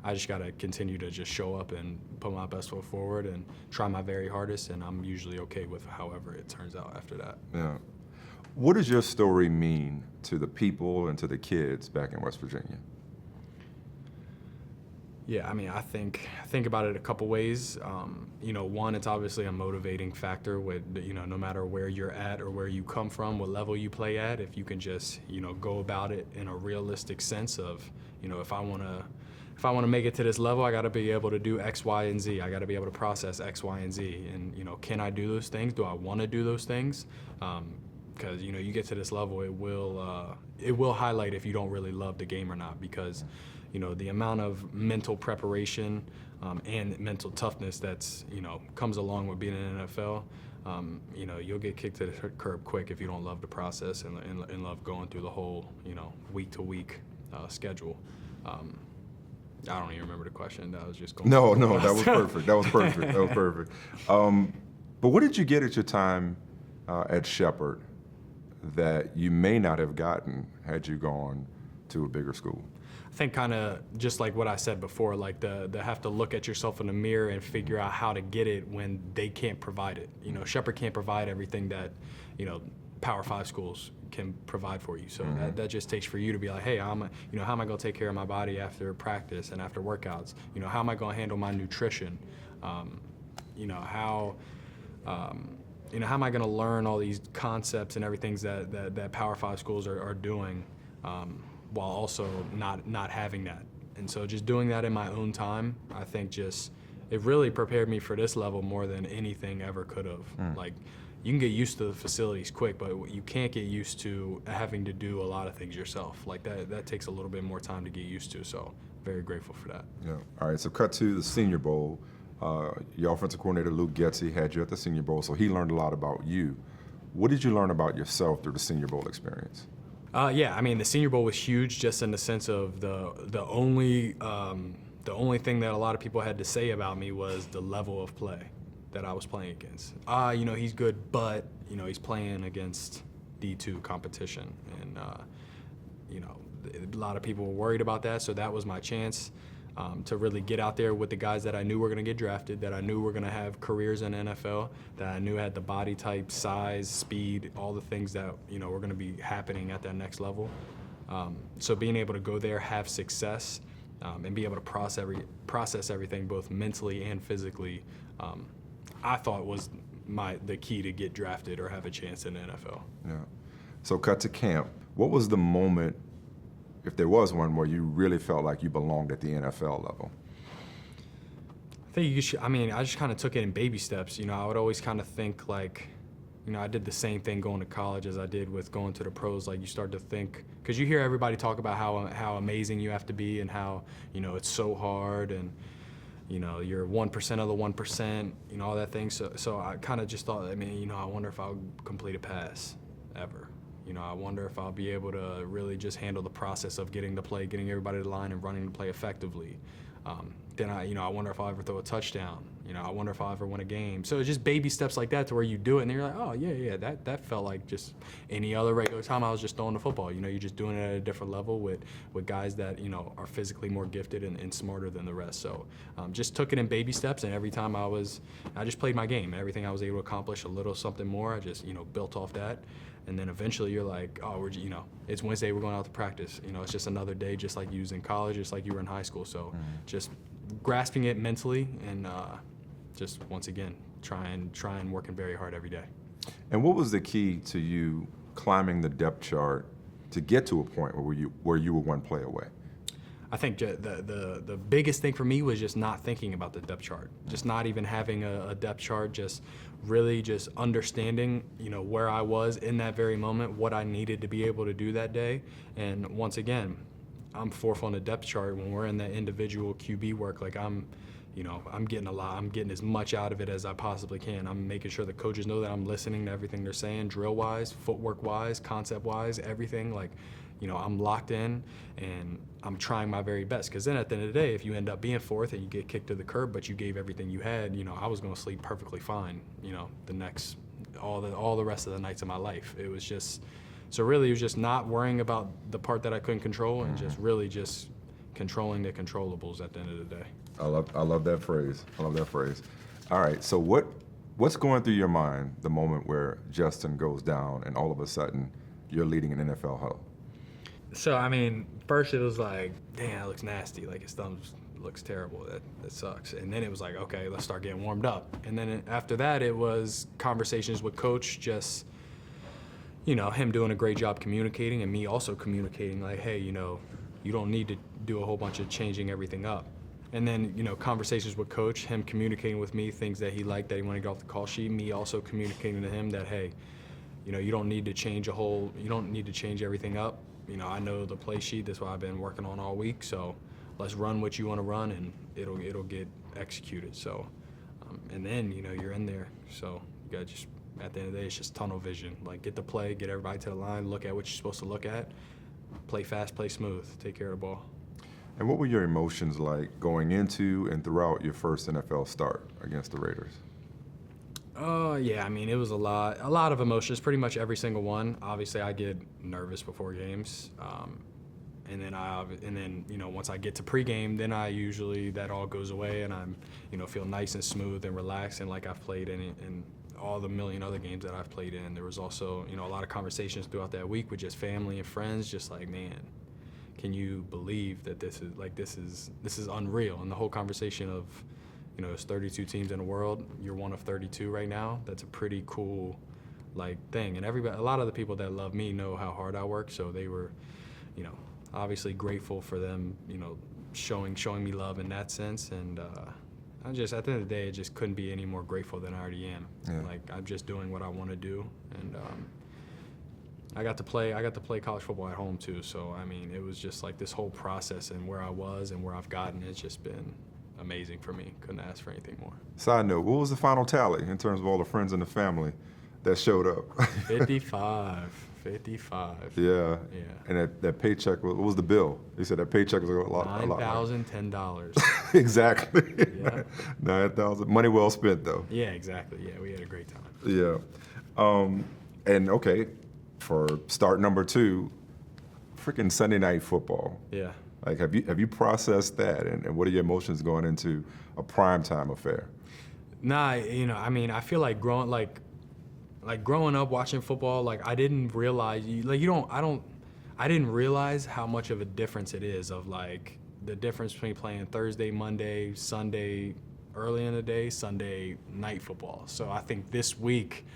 I just got to continue to just show up and put my best foot forward and try my very hardest, and I'm usually okay with however it turns out after that. Yeah. What does your story mean to the people and to the kids back in West Virginia? Yeah, I mean, I think about it a couple ways. You know, one, it's obviously a motivating factor with, you know, no matter where you're at or where you come from, what level you play at, if you can just, you know, go about it in a realistic sense of, you know, if I want to make it to this level, I got to be able to do X, Y, and Z. I got to be able to process X, Y, and Z. And, you know, can I do those things? Do I want to do those things? Because, you know, you get to this level, it will highlight if you don't really love the game or not, because, you know, the amount of mental preparation and mental toughness that's, you know, comes along with being in the NFL, you know, you'll get kicked to the curb quick if you don't love the process and love going through the whole, you know, week-to-week schedule. I don't even remember the question. That was just going. No, that was perfect. That was perfect. But what did you get at your time at Shepherd that you may not have gotten had you gone to a bigger school? I think kind of just like what I said before, like the have to look at yourself in the mirror and figure out how to get it when they can't provide it. You know, Shepherd can't provide everything that, you know, Power 5 schools can provide for you. So that just takes for you to be like, hey, how am I going to take care of my body after practice and after workouts? You know, how am I going to handle my nutrition? You know, how am I going to learn all these concepts and everything that Power 5 schools are doing, while also not having that. And so just doing that in my own time, I think it really prepared me for this level more than anything ever could have. Like, you can get used to the facilities quick, but you can't get used to having to do a lot of things yourself. Like that takes a little bit more time to get used to, so very grateful for that. Yeah. All right, so cut to the Senior Bowl. Your offensive coordinator, Luke Getsy, had you at the Senior Bowl, so he learned a lot about you. What did you learn about yourself through the Senior Bowl experience? Yeah, I mean, the Senior Bowl was huge just in the sense of the only thing that a lot of people had to say about me was the level of play that I was playing against. You know, he's good, but, you know, he's playing against D2 competition. And, you know, a lot of people were worried about that, so that was my chance to really get out there with the guys that I knew were going to get drafted, that I knew were going to have careers in the NFL, that I knew had the body type, size, speed, all the things that were going to be happening at that next level. So being able to go there, have success, and be able to process everything both mentally and physically, I thought was the key to get drafted or have a chance in the NFL. Yeah. So cut to camp. What was the moment, if there was one, where you really felt like you belonged at the NFL level? I think I just kind of took it in baby steps. I would always kind of think like, I did the same thing going to college as I did with going to the pros. Like you start to think, because you hear everybody talk about how amazing you have to be and how, it's so hard and, you're 1% of the 1%, all that thing. So I kind of just thought, I wonder if I'll complete a pass ever. I wonder if I'll be able to really just handle the process of getting the play, getting everybody to the line and running the play effectively. Then I wonder if I'll ever throw a touchdown. I wonder if I'll ever win a game. So it's just baby steps like that to where you do it and you're like, oh yeah, that felt like just any other regular time I was just throwing the football. You're just doing it at a different level with guys that, are physically more gifted and smarter than the rest. So just took it in baby steps, and every time I just played my game. Everything I was able to accomplish a little something more, I just, built off that. And then eventually you're like, oh, it's Wednesday, we're going out to practice. It's just another day, just like you was in college, just like you were in high school. So just grasping it mentally and just, once again, trying working very hard every day. And what was the key to you climbing the depth chart to get to a point where you were one play away? I think the biggest thing for me was just not thinking about the depth chart, just not even having a depth chart, just really just understanding, where I was in that very moment, what I needed to be able to do that day. And once again, I'm fourth on the depth chart when we're in that individual QB work. Like I'm getting I'm getting as much out of it as I possibly can. I'm making sure the coaches know that I'm listening to everything they're saying, drill-wise, footwork-wise, concept-wise, everything. Like, I'm locked in and I'm trying my very best. Because then at the end of the day, if you end up being fourth and you get kicked to the curb, but you gave everything you had, I was going to sleep perfectly fine, all the rest of the nights of my life. It was just, so really it was just not worrying about the part that I couldn't control and just really just controlling the controllables at the end of the day. I love that phrase. All right, so what's going through your mind the moment where Justin goes down and all of a sudden you're leading an NFL huddle? So, first it was like, damn, that looks nasty. Like, his thumb looks terrible. That sucks. And then it was like, okay, let's start getting warmed up. And then after that, it was conversations with Coach, just, him doing a great job communicating and me also communicating, like, hey, you don't need to do a whole bunch of changing everything up. And then, conversations with Coach, him communicating with me, things that he liked, that he wanted to get off the call sheet, me also communicating to him that, hey, you don't need to change everything up. I know the play sheet, that's what I've been working on all week, so let's run what you want to run and it'll get executed. So, and then, you're in there. So you got just, at the end of the day, it's just tunnel vision. Like, get the play, get everybody to the line, look at what you're supposed to look at, play fast, play smooth, take care of the ball. And what were your emotions like going into and throughout your first NFL start against the Raiders? Yeah, it was a lot of emotions, pretty much every single one. Obviously, I get nervous before games, and then once I get to pregame, then that all goes away, and I'm feel nice and smooth and relaxed, and like I've played in all the million other games that I've played in. There was also a lot of conversations throughout that week with just family and friends, just like, man, can you believe that this is unreal? And the whole conversation of, there's 32 teams in the world. You're one of 32 right now. That's a pretty cool, thing. And a lot of the people that love me know how hard I work. So they were, obviously grateful for them, showing me love in that sense. And I just, at the end of the day, I just couldn't be any more grateful than I already am. Yeah. I'm just doing what I want to do, and I got to play college football at home too. So it was just like this whole process and where I was and where I've gotten. It's just been amazing for me. Couldn't ask for anything more. Side note, what was the final tally in terms of all the friends and the family that showed up? 55. Yeah. And that paycheck, what was the bill? They said that paycheck was a lot. $9,010. Exactly. Yeah. 9,000. Money well spent, though. Yeah, exactly. Yeah, we had a great time. Yeah. And okay, for start number 2, freaking Sunday Night Football. Yeah. Like, have you processed that, and what are your emotions going into a primetime affair? Nah, I mean, I feel like growing up watching football, like I didn't realize, I didn't realize how much of a difference it is of like the difference between playing Thursday, Monday, Sunday, early in the day, Sunday night football. So I think this week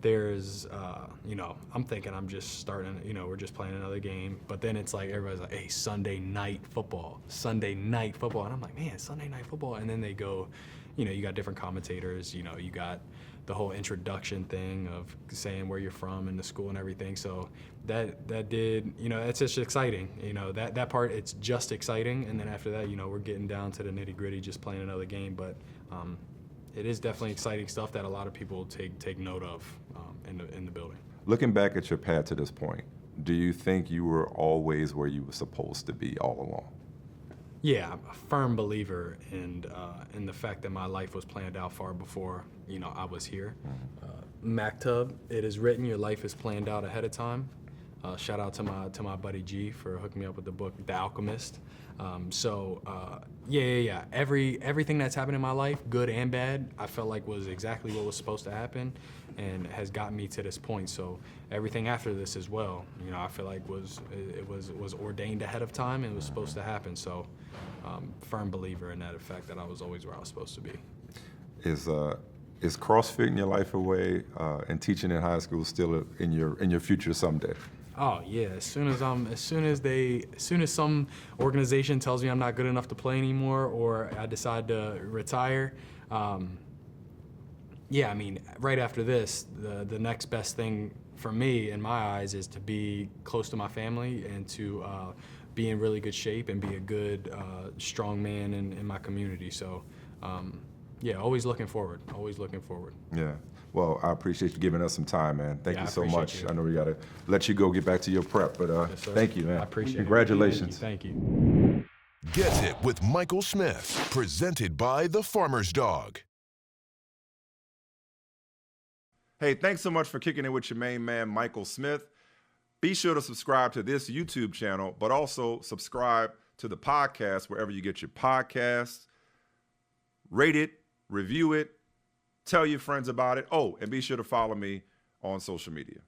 there's, I'm thinking I'm just starting, we're just playing another game, but then it's like everybody's like, hey, Sunday night football. And I'm like, man, Sunday night football. And then they go, you got different commentators, you got the whole introduction thing of saying where you're from and the school and everything. So that did, it's just exciting. That part, it's just exciting. And then after that, we're getting down to the nitty gritty, just playing another game. But it is definitely exciting stuff that a lot of people take note of in the building. Looking back at your path to this point, do you think you were always where you were supposed to be all along? Yeah, I'm a firm believer in the fact that my life was planned out far before I was here. Mactub, it is written, your life is planned out ahead of time. Shout out to my buddy G for hooking me up with the book, The Alchemist. Yeah. Everything that's happened in my life, good and bad, I felt like was exactly what was supposed to happen, and has gotten me to this point. So everything after this as well, I feel like was ordained ahead of time and was supposed to happen. So, firm believer in that effect that I was always where I was supposed to be. Is CrossFit in your life away, and teaching in high school still in your future someday? Oh yeah, as soon as some organization tells me I'm not good enough to play anymore, or I decide to retire, yeah, I mean, right after this, the next best thing for me in my eyes is to be close to my family and to be in really good shape and be a good, strong man in my community. So, yeah, always looking forward. Yeah. Well, I appreciate you giving us some time, man. Thank you so much. You. I know we got to let you go get back to your prep, but Yes, thank you, man. I appreciate Congratulations. it. Thank you. Gets It with Michael Smith, presented by The Farmer's Dog. Hey, thanks so much for kicking it with your main man, Michael Smith. Be sure to subscribe to this YouTube channel, but also subscribe to the podcast wherever you get your podcasts. Rate it, review it, tell your friends about it. Oh, and be sure to follow me on social media.